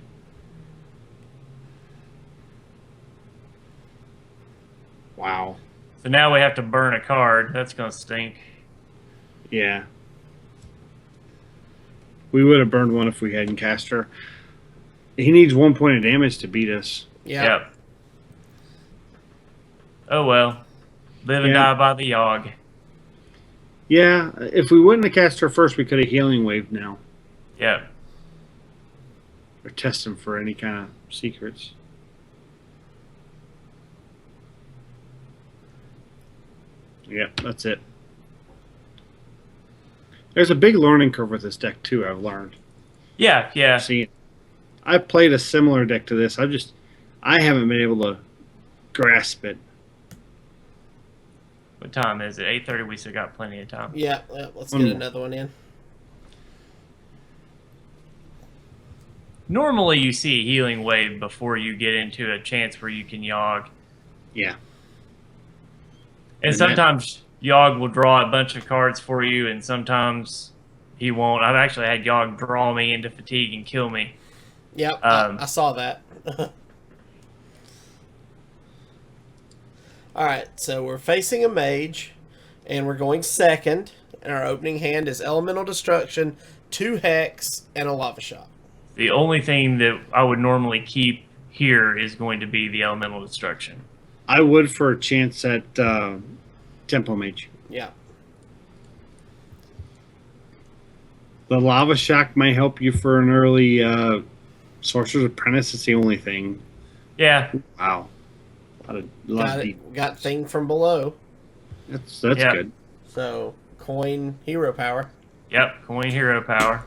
Wow. So now we have to burn a card. That's going to stink. Yeah. We would have burned one if we hadn't cast her. He needs 1 point of damage to beat us. Yep. Oh well. Live and Yeah. die by the Yogg. Yeah, if we wouldn't have cast her first, we could have healing waved now. Yep. Or test him for any kind of secrets. Yep, that's it. There's a big learning curve with this deck too, I've learned. Yeah, yeah. See, I played a similar deck to this. I haven't been able to grasp it. What time is it? 8:30. We still got plenty of time. Yeah. Let's One get more. another one in. Normally, you see a healing wave before you get into a chance where you can Yogg. Yeah. And And sometimes Yogg will draw a bunch of cards for you, and sometimes he won't. I've actually had Yogg draw me into fatigue and kill me. Yep. I saw that. All right. So we're facing a mage, and we're going second. And our opening hand is Elemental Destruction, 2 Hex, and a Lava Shot. The only thing that I would normally keep here is going to be the Elemental Destruction. I would for a chance at Tempo Mage. Yeah. The Lava Shock may help you for an early Sorcerer's Apprentice. It's the only thing. Yeah. Wow. A lot Got of it. deep. Got thing from below. That's Yeah. good. So coin hero power. Yep. Coin hero power.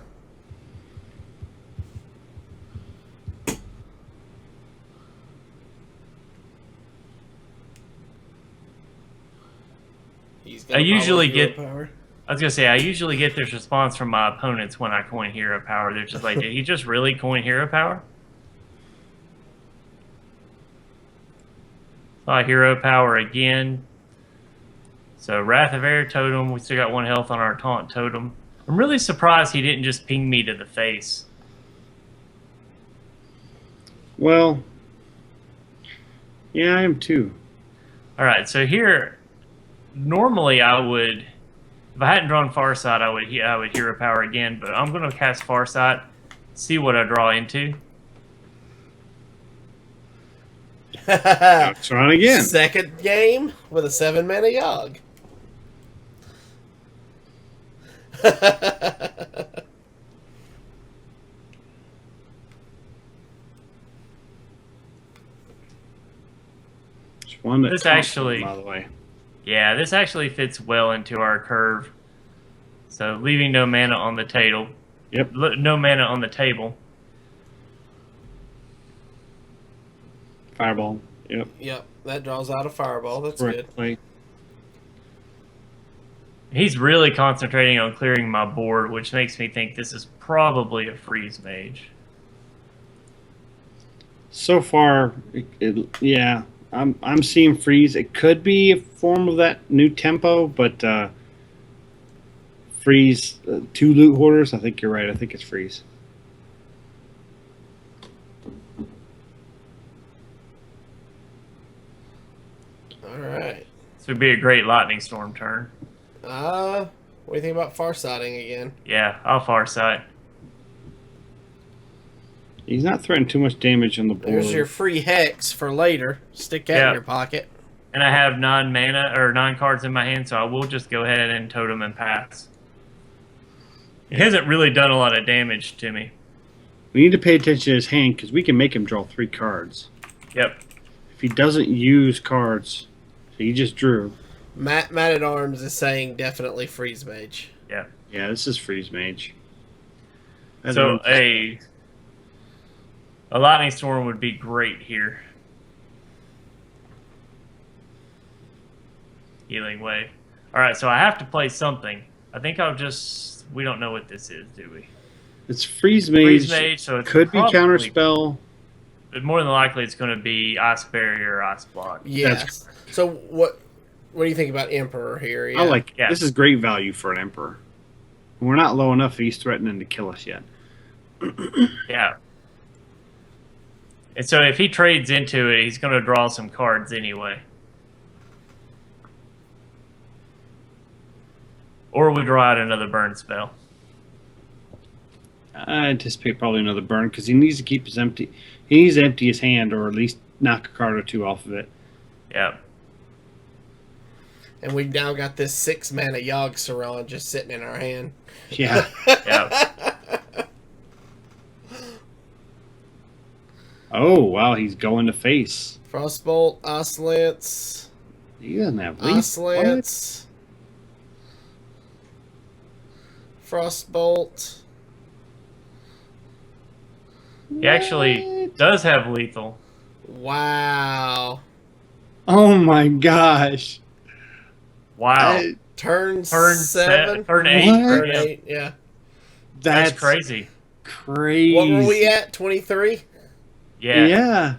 He's I usually hero get- power. I was gonna say I usually get this response from my opponents when I coin hero power. They're just like, "Did he just really coin hero power?" Hero power again. So Wrath of Air totem. We still got 1 health on our taunt totem. I'm really surprised he didn't just ping me to the face. Well, yeah, I am too. All right, so here, normally I would, if I hadn't drawn Farsight, I would Hero Power again, but I'm going to cast Farsight, see what I draw into. Let's try it again. Second game with a 7-mana Yogg. It's one that This costs actually- them, by the way. Yeah, this actually fits well into our curve. So leaving no mana on the table. Yep. No mana on the table. Fireball. Yep. Yep, that draws out a fireball. That's Correct good. play. He's really concentrating on clearing my board, which makes me think this is probably a freeze mage. So far, yeah, I'm seeing freeze. It could be a form of that new tempo, but freeze 2 loot hoarders. I think you're right. I think it's freeze. All right. This would be a great lightning storm turn. What do you think about farsighting again? Yeah, I'll Farsight. He's not threatening too much damage on the board. There's your free hex for later. Stick that Yeah. in your pocket. And I have 9 mana or 9 cards in my hand, so I will just go ahead and totem and pass. It hasn't really done a lot of damage to me. We need to pay attention to his hand because we can make him draw 3 cards. Yep. If he doesn't use cards, so he just drew. Matt at Arms is saying definitely freeze mage. Yeah. Yeah, this is freeze mage. So a lightning storm would be great here. Healing wave. All right, so I have to play something. I think I'll just. We don't know what this is, do we? It's freeze mage. Freeze mage, so it's could be probably- counterspell. But more than likely, it's going to be ice barrier or ice block. Yes. So what do you think about Emperor here? I like. Yeah. This is great value for an emperor. We're not low enough. He's threatening to kill us yet. Yeah. And so if he trades into it, he's going to draw some cards anyway. Or we draw out another burn spell. I anticipate probably another burn because he needs to keep his empty. He needs to empty his hand or at least knock a card or 2 off of it. Yeah. And we've now got this 6-mana Yogg-Saron just sitting in our hand. Yeah. Yeah. Oh wow, he's going to face. Frostbolt, Oscillants, He doesn't have leaf. Oscillants, Frostbolt. He actually does have lethal. Wow. Oh my gosh. Wow. Turn Turn 7? Turn 8. What? Turn Yeah. 8, yeah. That's crazy. Crazy. What were we at? 23? Yeah. Yeah.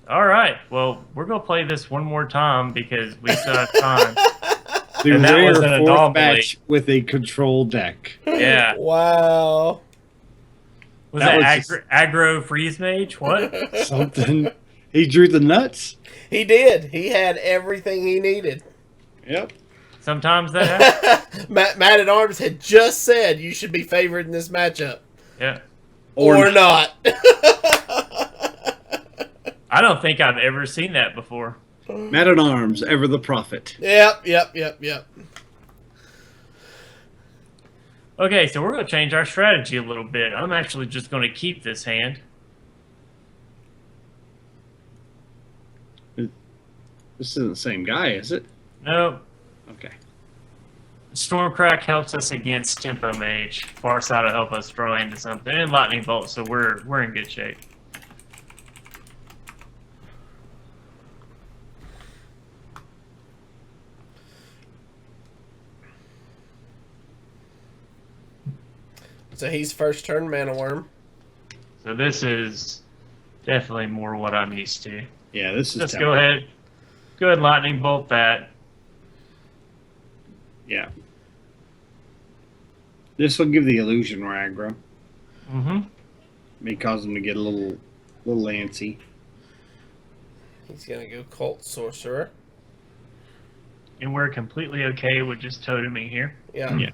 All right. Well, we're going to play this one more time because we still have time. The And that rare was an 4th anomaly. batch with a control deck. Yeah. Wow. Was That that, was just- aggro freeze mage? What? Something. He drew the nuts. He did. He had everything he needed. Yep. Sometimes that happens. Matt at Arms had just said you should be favored in this matchup. Yeah. Or not. I don't think I've ever seen that before. Man at Arms, ever the prophet. Yep. Okay, so we're going to change our strategy a little bit. I'm actually just going to keep this hand. This isn't the same guy, is it? No, Okay. Stormcrack helps us against Tempo Mage. Farsight will help us draw into something, and Lightning Bolt, so we're in good shape. So he's first turn Mana Worm. So this is definitely more what I'm used to. Yeah, this is Let's terrible. go ahead. Go ahead, Lightning Bolt that. Yeah. This will give the illusion we're aggro. Mm-hmm. May cause him to get a little antsy. He's gonna go Cult Sorcerer. And we're completely okay with just toteming here. Yeah. Yeah.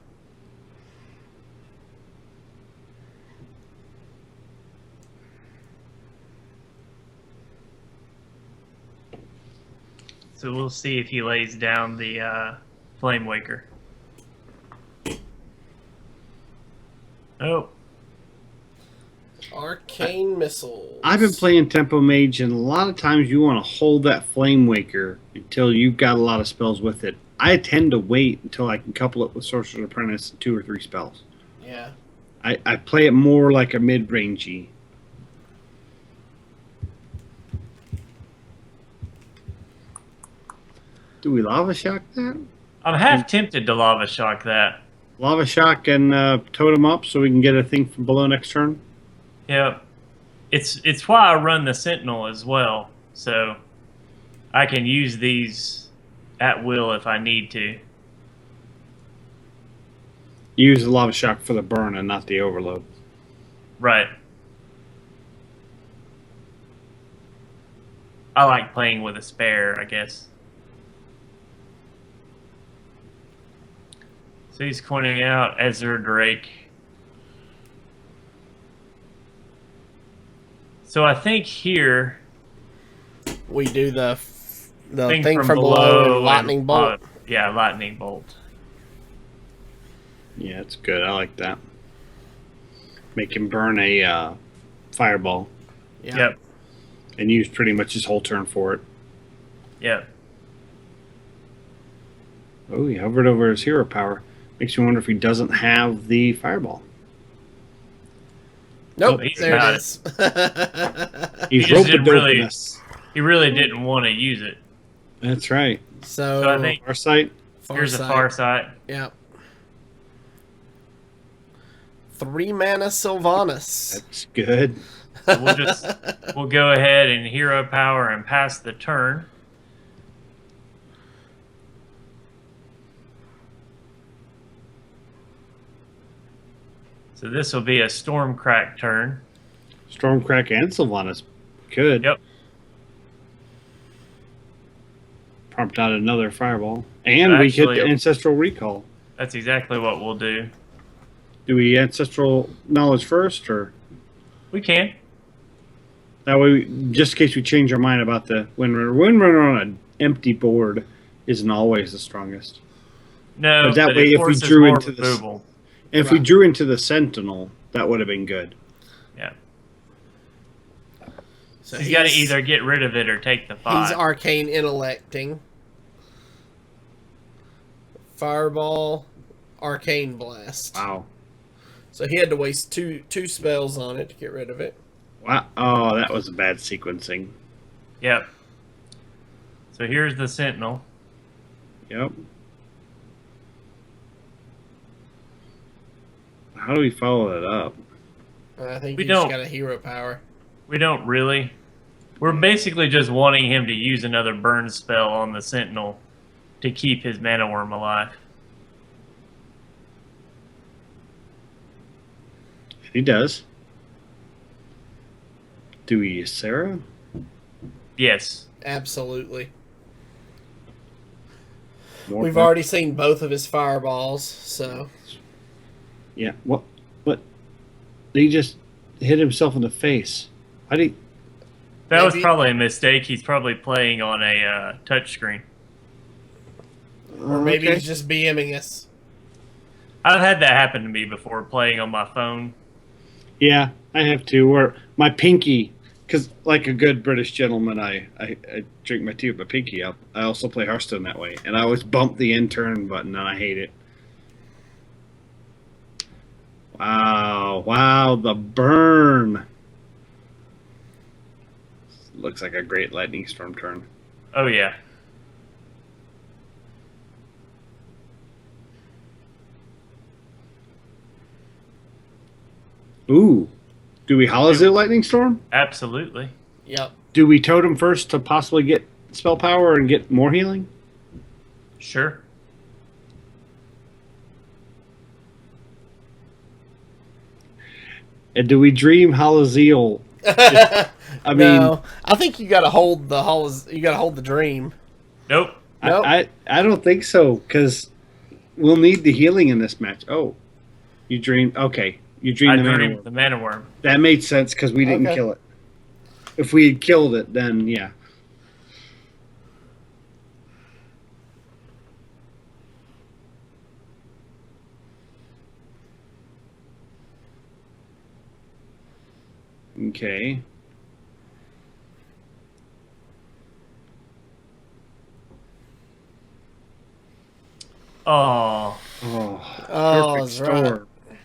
So we'll see if he lays down the Flame Waker. Oh. Arcane Missiles. I've been playing Tempo Mage, and a lot of times you want to hold that Flame Waker until you've got a lot of spells with it. I tend to wait until I can couple it with Sorcerer's Apprentice and 2 or 3 spells. Yeah. I play it more like a mid-rangey. Do we Lava Shock that? I'm half tempted to Lava Shock that. Lava Shock and Totem up so we can get a thing from below next turn? Yep. It's why I run the Sentinel as well, so I can use these at will if I need to. Use the Lava Shock for the burn and not the overload. Right. I like playing with a spare, I guess. So he's pointing out Ezra Drake. So I think here We do the thing from below and Lightning Bolt. Yeah, Lightning Bolt. Yeah, it's good. I like that. Make him burn a fireball Yeah. Yep. and use pretty much his whole turn for it. Yep. Oh, he hovered over his hero power. Makes you wonder if he doesn't have the fireball. Nope, He's there got it is. He's just didn't roped really- us. He really didn't want to use it. That's right. So, So I think Farsight. here's a Farsight. Farsight. Yeah. 3 mana Sylvanas. That's good. So we'll go ahead and hero power and pass the turn. So this will be a Stormcrack turn. Stormcrack and Sylvanas. Good. Yep. Prompt out another fireball. And we Actually, get the Ancestral Recall. That's exactly what we'll do. Do we Ancestral Knowledge first, or We can. that way, just in case we change our mind about the Windrunner? Windrunner on an empty board isn't always the strongest. No, But that but way, it if we forces drew more into this- removal. And if we Right. drew into the Sentinel, that would have been good. Yeah. So He's got to either get rid of it or take the 5. He's Arcane Intellecting. Fireball, Arcane Blast. Wow. So he had to waste two spells on it to get rid of it. Wow. Oh, that was a bad sequencing. Yep. So here's the Sentinel. Yep. How do we follow that up? I think We he's don't- got a hero power. We don't really. We're basically just wanting him to use another burn spell on the Sentinel to keep his Mana Worm alive. He does. Do we use Sarah? Yes. Absolutely. More We've fun? already seen both of his fireballs, so Yeah. What? He just hit himself in the face. How do you... That was Maybe- probably a mistake. He's probably playing on a touchscreen. or maybe Okay. he's just BMing us. I've had that happen to me before playing on my phone. Yeah, I have to. Or my pinky, because like a good British gentleman, I drink my tea with my pinky up. I also play Hearthstone that way, and I always bump the intern button, and I hate it. Wow, the burn. Looks like a great lightning storm turn. Oh, yeah. Ooh, do we Holozil lightning storm? Absolutely. Yep. Do we totem first to possibly get spell power and get more healing? Sure. And do we dream Halazeal? I mean, no, I think you got to hold the You got to hold the dream. Nope. Nope. I don't think so, because we'll need the healing in this match. Oh, you dream. Okay, you dream the mana worm. The mana worm. That made sense because we didn't kill it. If we had killed it, then yeah. Okay. Oh. Perfect storm. Right.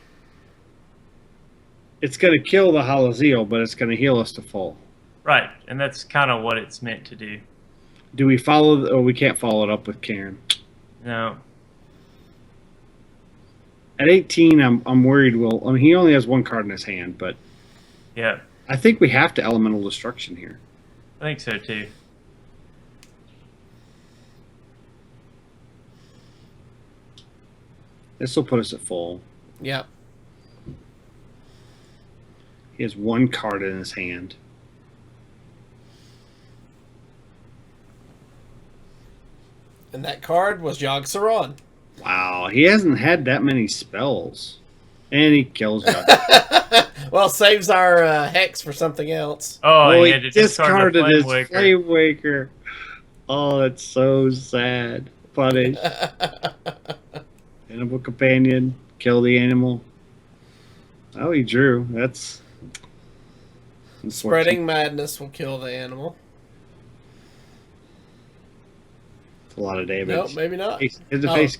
It's going to kill the Halazeal, but it's going to heal us to full. Right, and that's kind of what it's meant to do. Do we follow, or we can't follow it up with Karen? No. At 18, I'm worried. Well, I mean, he only has one card in his hand, but yeah, I think we have to Elemental Destruction here. I think so too. This will put us at full. Yep. He has one card in his hand. And that card was Yogg-Saron. Wow, he hasn't had that many spells. And he kills us. Well, saves our Hex for something else. Oh, well, he had to discarded his Flame Waker. Oh, that's so sad. Punish. Animal Companion. Kill the animal. Oh, he drew. That's... Spreading Madness will kill the animal. It's a lot of damage. No, maybe not.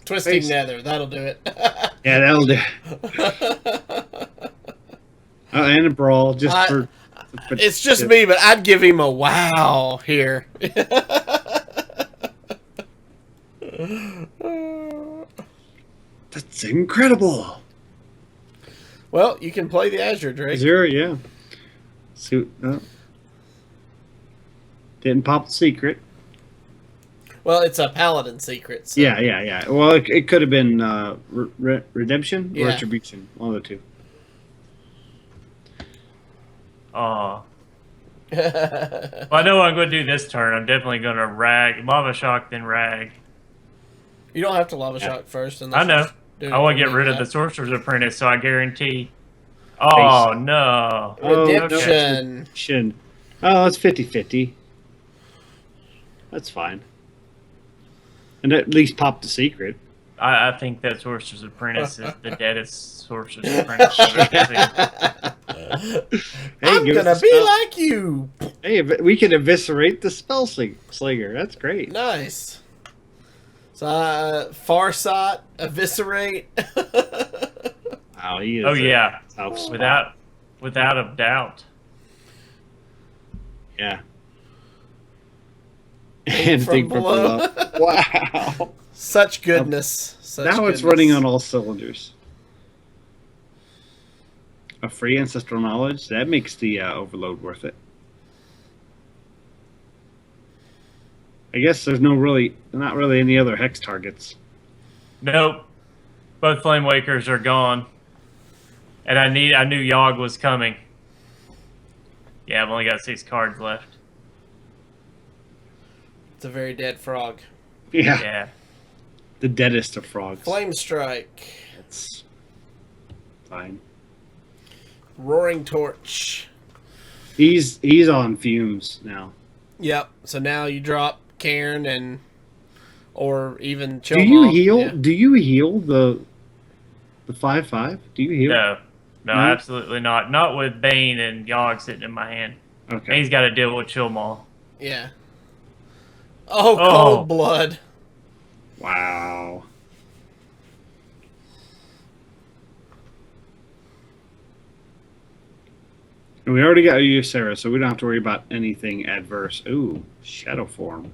Twisting Nether. That'll do it. Yeah, that'll do it. And a Brawl. It's just me, but I'd give him a wow here. That's incredible. Well, you can play the Azure Drake. Zero, yeah. Didn't pop the secret. Well, it's a Paladin secret. So. Yeah. Well, it could have been Redemption or Retribution. One of the two. Oh. Well, I know what I'm going to do this turn. I'm definitely going to Lava Shock, then Rag. You don't have to Lava Shock first. I know. I want to get rid of the Sorcerer's Apprentice, so I guarantee. Oh, no. Redemption. Oh, it's 50-50. That's fine. And at least pop the secret. I think that Sorcerer's Apprentice is the deadest Sorcerer's Apprentice I've ever seen. I'm gonna be like you. Hey, we can eviscerate the Spell Slinger. That's great. Nice. So, Farsight, eviscerate. Wow, he is. Oh yeah, without a doubt. Yeah. And from below. Wow. Such goodness. It's running on all cylinders. A free ancestral knowledge, that makes the overload worth it. I guess there's not really any other hex targets. Nope. Both Flame Wakers are gone. And I knew Yogg was coming. Yeah, I've only got 6 cards left. It's a very dead frog. Yeah. The deadest of frogs. Flame Strike. That's fine. Roaring Torch. He's on fumes now. Yep. So now you drop Cairn or even Chill. Do you heal? Yeah. Do you heal the 5/5? Do you heal? No, absolutely not. Not with Bane and Yogg sitting in my hand. Okay. He's got to deal with Chill Maw. Yeah. Oh, Cold Blood. Wow. And we already got Yogg-Saron, so we don't have to worry about anything adverse. Ooh, Shadow Form.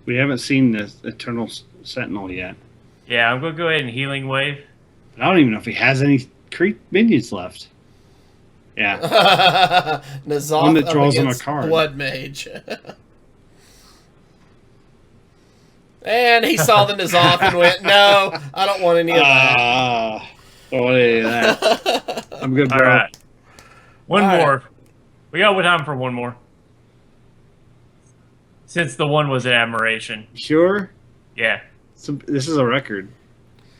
We haven't seen the Eternal Sentinel yet. Yeah, I'm going to go ahead and Healing Wave. I don't even know if he has any creep minions left. Yeah. N'Zoth One that draws up him a against card. Blood Mage. And he saw the N'Zoth and went, "No, I don't want any of that." Don't want any of that. I'm good, All bro. right. One All right. more. We got time for one more. Since the one was an admiration. Sure? Yeah. So, this is a record.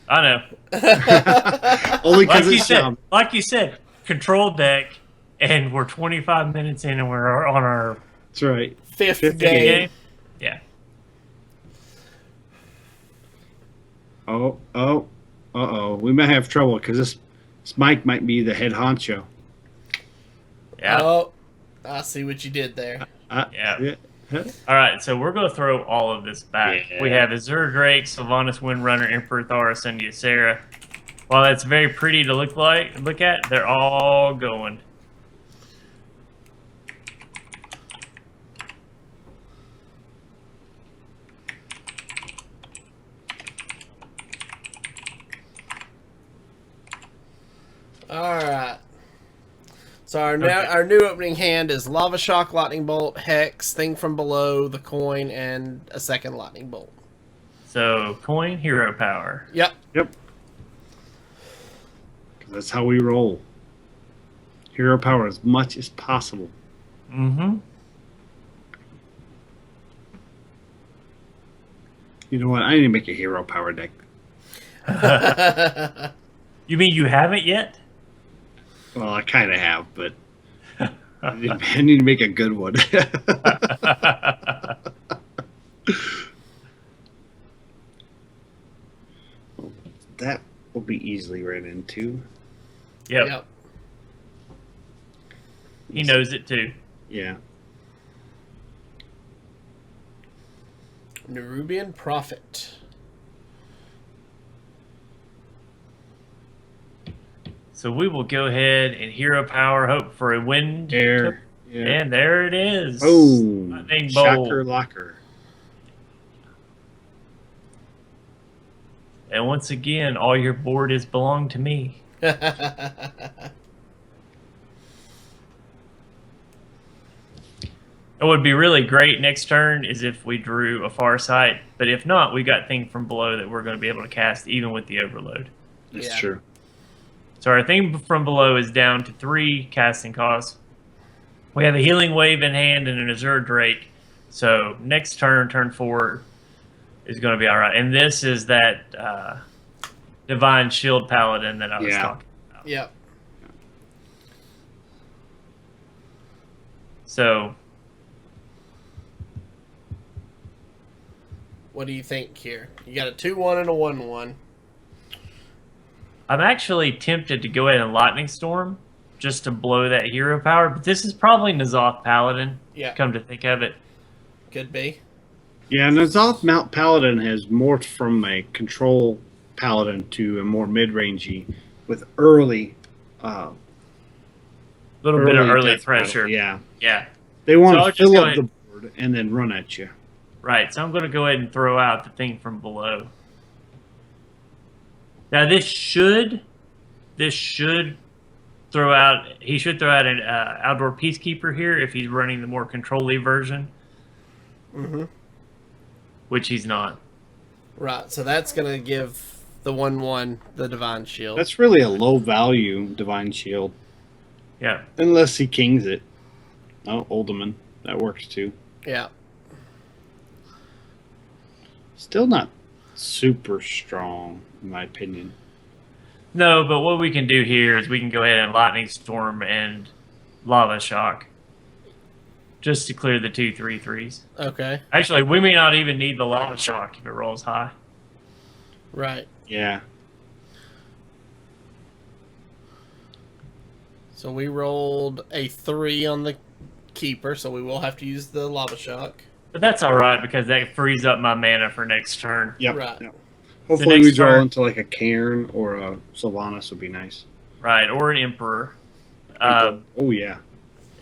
I know. Only because it's like you said, control deck, and we're 25 minutes in and we're on our That's right. Fifth Fifth game. game. Yeah. Uh-oh. We might have trouble because this Mike might be the head honcho. Yeah. Oh, I see what you did there. Yeah. All right, so we're going to throw all of this back. Yeah. We have Azure Drake, Sylvanas Windrunner, Emperor Thaurus, and Ysera. While that's very pretty to look at, they're all going. All right. So our new opening hand is Lava Shock, Lightning Bolt, Hex, Thing from Below, the Coin, and a second Lightning Bolt. So, coin, hero power. Yep. That's how we roll. Hero power as much as possible. Mm-hmm. You know what? I need to make a hero power deck. You mean you haven't yet? Well, I kind of have, but I need to make a good one. That will be easily ran into. Yep. He knows it too. Yeah. Nerubian Prophet. So we will go ahead and hero power, hope for a wind. Air. Yeah. And there it is. Oh, Lightning bolt. shocker locker. And once again, all your board is belong to me. It would be really great next turn is if we drew a Far Sight, but if not, we got Thing from Below that we're going to be able to cast even with the Overload. That's true. So our Thing from Below is down to 3 casting costs. We have a Healing Wave in hand and an Azure Drake. So next turn, turn 4, is going to be all right. And this is that Divine Shield Paladin that I was talking about. Yep. So what do you think here? You got a 2/1 and a 1/1. I'm actually tempted to go ahead and Lightning Storm just to blow that hero power, but this is probably N'Zoth Paladin. Yeah. Come to think of it. Could be. Yeah, N'Zoth Mount Paladin has morphed from a control paladin to a more mid-rangey with early Little bit of early death pressure. battle. Yeah. Yeah. They want So I'll to just fill go up ahead- the board and then run at you. Right, so I'm going to go ahead and throw out the Thing from Below. Now this should throw out. He should throw out an Outdoor Peacekeeper here if he's running the more control-y version, Mm-hmm. which he's not. Right, so that's going to give the 1/1 the Divine Shield. That's really a low value Divine Shield. Yeah. Unless he kings it. Oh, Alderman. That works too. Yeah. Still not super strong, in my opinion. No, but what we can do here is we can go ahead and Lightning Storm and Lava Shock, just to clear the 2/3/3s. Okay. Actually, we may not even need the Lava Shock if it rolls high. Right. Yeah. So we rolled a 3 on the Keeper, so we will have to use the Lava Shock. But that's all right because that frees up my mana for next turn. Yep. Right. Yep. Hopefully we next draw turn- into like a Cairn or a Sylvanas would be nice. Right, or an Emperor. Oh yeah.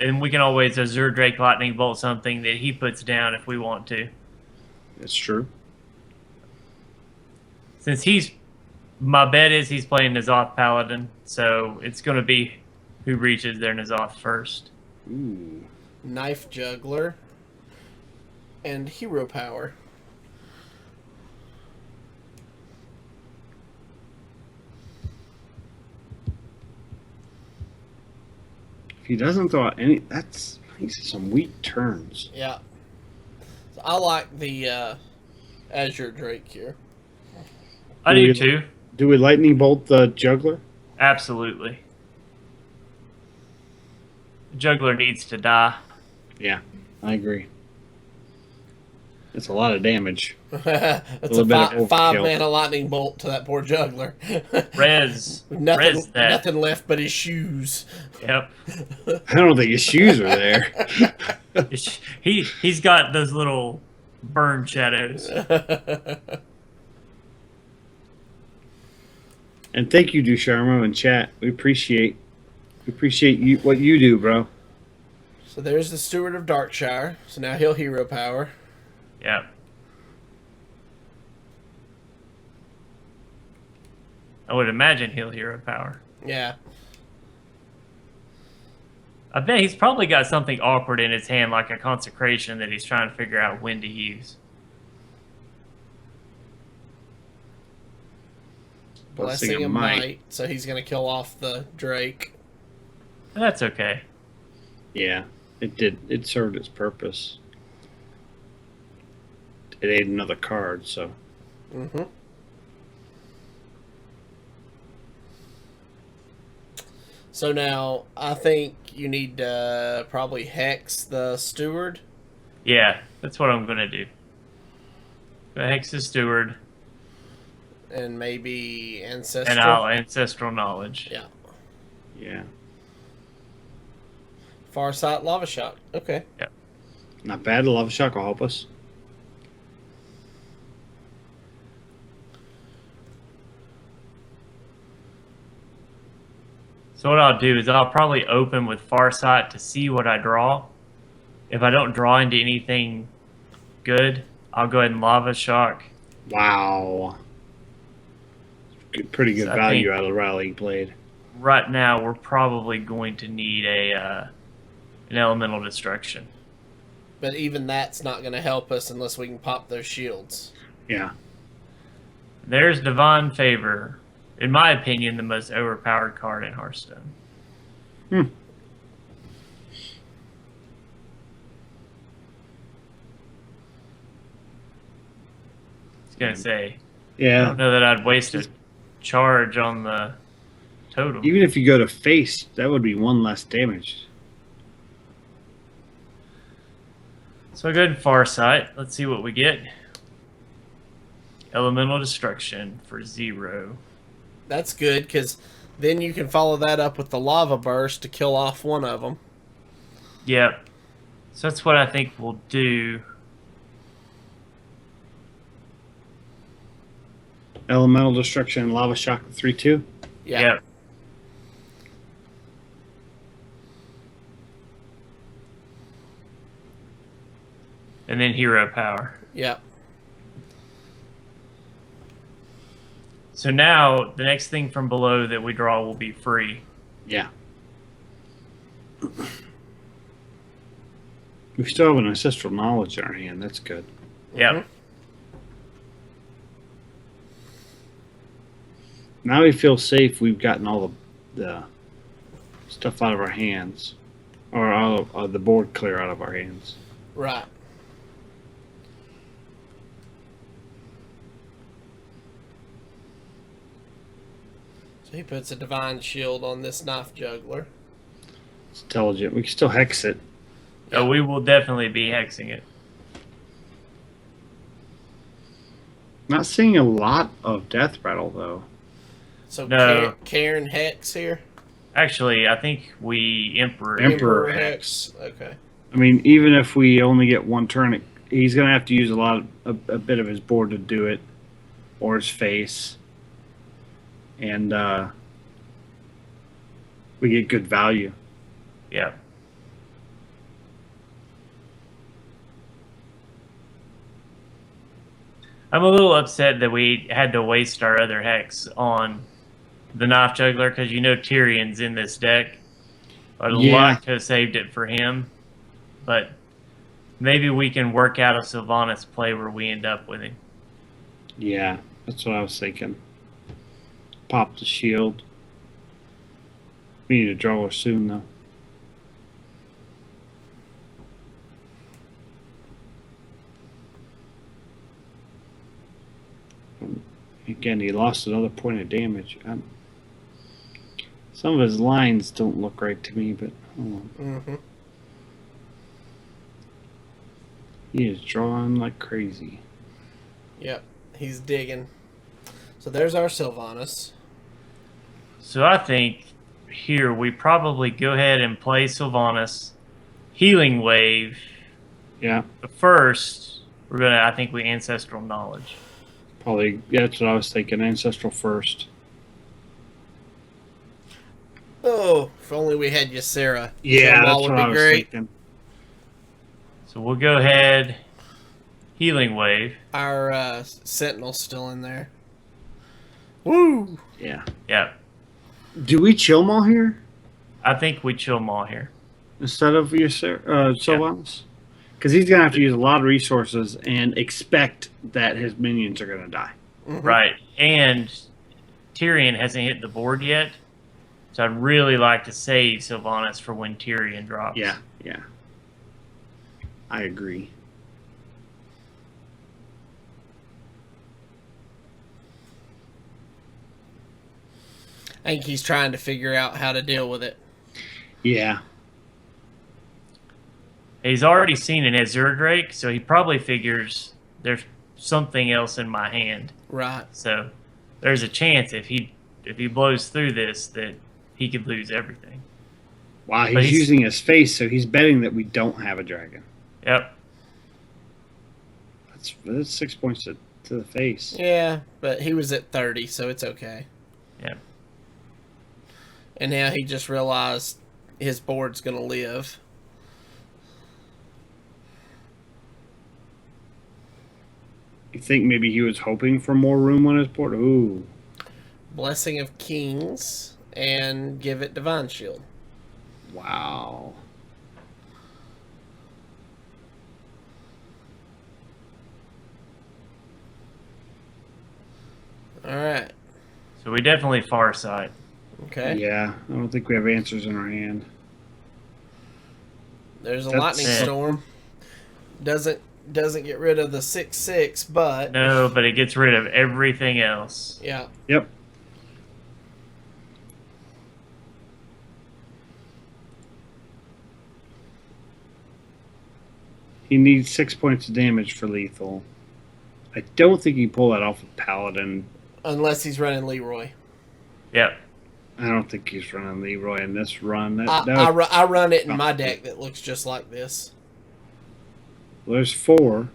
And we can always Azure Drake Lightning Bolt something that he puts down if we want to. That's true. Since my bet is he's playing N'Zoth Paladin, so it's going to be who reaches their N'Zoth first. Ooh. Knife Juggler, and Hero Power. If he doesn't throw out any, these are some weak turns. Yeah. So I like the Azure Drake here. I do too. Do we lightning bolt the juggler? Absolutely. The juggler needs to die. Yeah, I agree. It's a lot of damage. That's A a little bit of five overkill. mana lightning bolt to that poor juggler. Res nothing, that. nothing left but his shoes. Yep. I don't think his shoes are there. He's got those little burn shadows. And thank you, Dusharmo, in chat. We appreciate you what you do, bro. So there's the Steward of Darkshire. So now he'll Hero Power. Yep. I would imagine he'll Hero Power. Yeah. I bet he's probably got something awkward in his hand, like a consecration that he's trying to figure out when to use. Blessing of Might. So he's going to kill off the Drake. That's okay. Yeah, it did. It served its purpose. It ate another card, so. Mm-hmm. So now, I think you need to probably Hex the Steward. Yeah, that's what I'm going to do. Go Hex the Steward. And maybe Ancestral. And I'll Ancestral Knowledge. Yeah. Yeah. Farsight Lava Shock. Okay. Yep. Not bad. Lava Shock will help us. So what I'll do is I'll probably open with Farsight to see what I draw. If I don't draw into anything good, I'll go ahead and Lava Shock. Wow. Pretty good So I value think- out of the Rallying Blade. Right now, we're probably going to need an Elemental Destruction. But even that's not going to help us unless we can pop those shields. Yeah. There's Divine Favor. In my opinion, the most overpowered card in Hearthstone. Hmm. I was going to say, I Yeah. don't know that I'd waste a charge on the totem. Even if you go to face, that would be one less damage. So I go ahead and Farsight. Let's see what we get. Elemental Destruction for 0. That's good, because then you can follow that up with the Lava Burst to kill off one of them. Yep. So that's what I think we'll do. Elemental Destruction and Lava Shock 3/2. Yeah. Yep. And then Hero Power. Yep. So now the next thing from below that we draw will be free. Yeah. We still have an Ancestral Knowledge in our hand. That's good. Yep. Mhm. Now we feel safe. We've gotten all the stuff out of our hands. Or all of the board clear out of our hands. Right. So he puts a Divine Shield on this Knife Juggler. It's intelligent. We can still hex it. Oh, we will definitely be hexing it. Not seeing a lot of Death Rattle, though. So No. Karen Hex here? Actually, I think we Emperor. Emperor Hex. Okay. I mean, even if we only get one turn, he's going to have to use a bit of his board to do it, or his face, and we get good value. Yeah. I'm a little upset that we had to waste our other hex on the Knife Juggler because you know Tyrion's in this deck. I'd Yeah. like to have saved it for him, but maybe we can work out a Sylvanas play where we end up with him. Yeah, that's what I was thinking. Pop the shield. We need to draw her soon, though. Again, he lost another point of damage. Some of his lines don't look right to me, but hold on. Mm-hmm. He is drawing like crazy. Yep, he's digging. So there's our Sylvanas. So I think here we probably go ahead and play Sylvanas, Healing Wave. Yeah, But first, I think we Ancestral Knowledge. probably. Yeah, that's what I was thinking. Ancestral first. Oh, if only we had Ysera. Yeah, Kill 'em all that's would what be I was great. thinking. So we'll go ahead, Healing Wave. Our Sentinel's still in there. Woo! Yeah. Yeah, Do we chill Maul here I think we chill Maul here. instead of your Sylvanas? Because he's gonna have to use a lot of resources and expect that his minions are gonna die. Mhm. Right, and Tyrion hasn't hit the board yet, so I'd really like to save Sylvanas for when Tyrion drops. Yeah, yeah. I agree. I think he's trying to figure out how to deal with it. Yeah. He's already seen an Azure Drake, so he probably figures there's something else in my hand. Right. So there's a chance if he blows through this that he could lose everything. Wow, But he's using his face, so he's betting that we don't have a dragon. Yep. That's 6 points to the face. Yeah, but he was at 30, so it's okay. Yeah. And now he just realized his board's going to live. You think maybe he was hoping for more room on his board? Ooh. Blessing of Kings and give it Divine Shield. Wow. All right. So we definitely Farsight. Okay. Yeah, I don't think we have answers in our hand. There's a That's lightning it. storm. Doesn't get rid of the 6/6, but No, but it gets rid of everything else. yeah. Yep. He needs 6 points of damage for lethal. I don't think he pulled that off with Paladin. Unless he's running Leroy. Yep. I don't think he's running Leroy in this run. I run it in my deck that looks just like this. There's 4.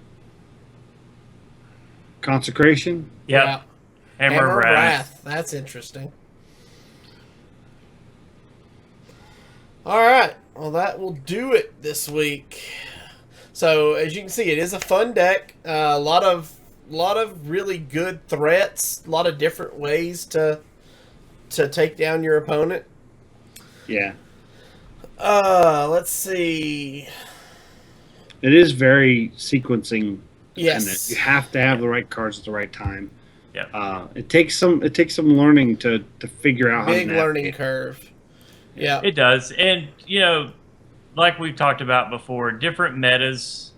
Consecration. Yep. Yeah. Hammer of Wrath. That's interesting. All right. Well, that will do it this week. So, as you can see, it is a fun deck. A lot of really good threats. A lot of different ways to take down your opponent. Yeah. Let's see. It is very sequencing. Yes. You have to have the right cards at the right time. Yep. It takes some learning to figure out Big how to learning navigate. curve. Yeah. It does. And, like we've talked about before, different metas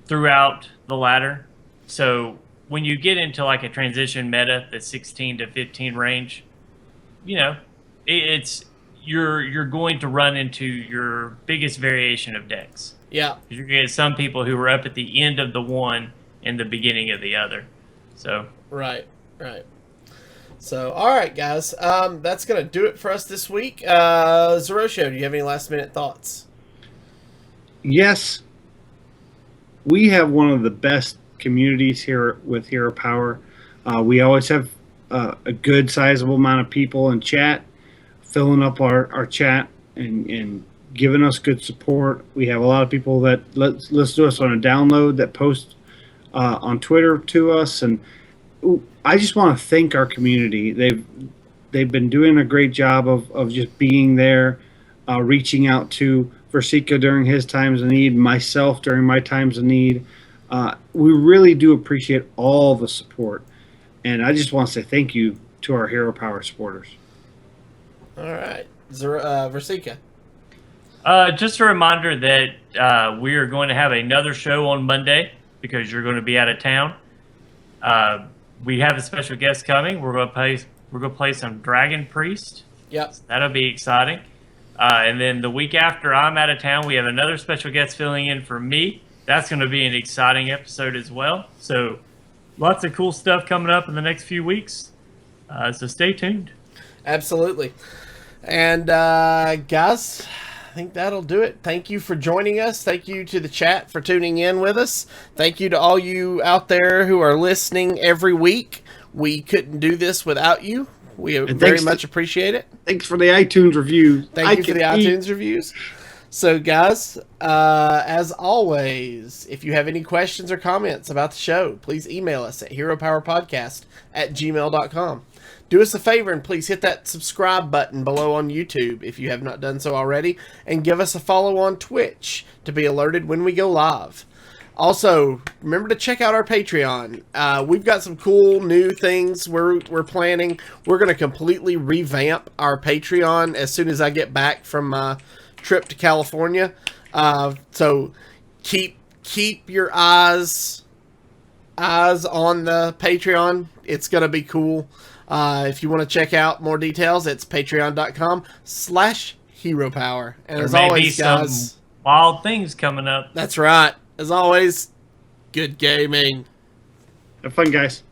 throughout the ladder. So when you get into like a transition meta, the 16 to 15 range, it's you're going to run into your biggest variation of decks. Yeah. You're going to get some people who are up at the end of the one and the beginning of the other. So Right. So, all right, guys. That's going to do it for us this week. Zerosho, do you have any last-minute thoughts? Yes, we have one of the best communities here with Hero Power. We always have a good sizable amount of people in chat filling up our chat and giving us good support. We have a lot of people that listen to us on a download, that post on Twitter to us, and I just want to thank our community. they've been doing a great job of just being there, reaching out to Virsica during his times of need, myself during my times of need. We really do appreciate all the support. And I just want to say thank you to our Hero Power supporters. All right. Virsica. Just a reminder that we are going to have another show on Monday because you're going to be out of town. We have a special guest coming. We're going to play some Dragon Priest. Yep. So that'll be exciting. And then the week after I'm out of town, we have another special guest filling in for me. That's going to be an exciting episode as well. So lots of cool stuff coming up in the next few weeks. So stay tuned. Absolutely. And guys, I think that'll do it. Thank you for joining us. Thank you to the chat for tuning in with us. Thank you to all you out there who are listening every week. We couldn't do this without you. We very much appreciate it. Thanks for the iTunes reviews. Thank you for the iTunes reviews. So, guys, as always, if you have any questions or comments about the show, please email us at heropowerpodcast@gmail.com. Do us a favor and please hit that subscribe button below on YouTube if you have not done so already, and give us a follow on Twitch to be alerted when we go live. Also, remember to check out our Patreon. We've got some cool new things we're planning. We're going to completely revamp our Patreon as soon as I get back from my trip to California. So keep your eyes on the Patreon. It's going to be cool. If you want to check out more details, it's patreon.com/heropower. And there as may always, be guys, some wild things coming up. that's right. As always, good gaming. Have fun, guys.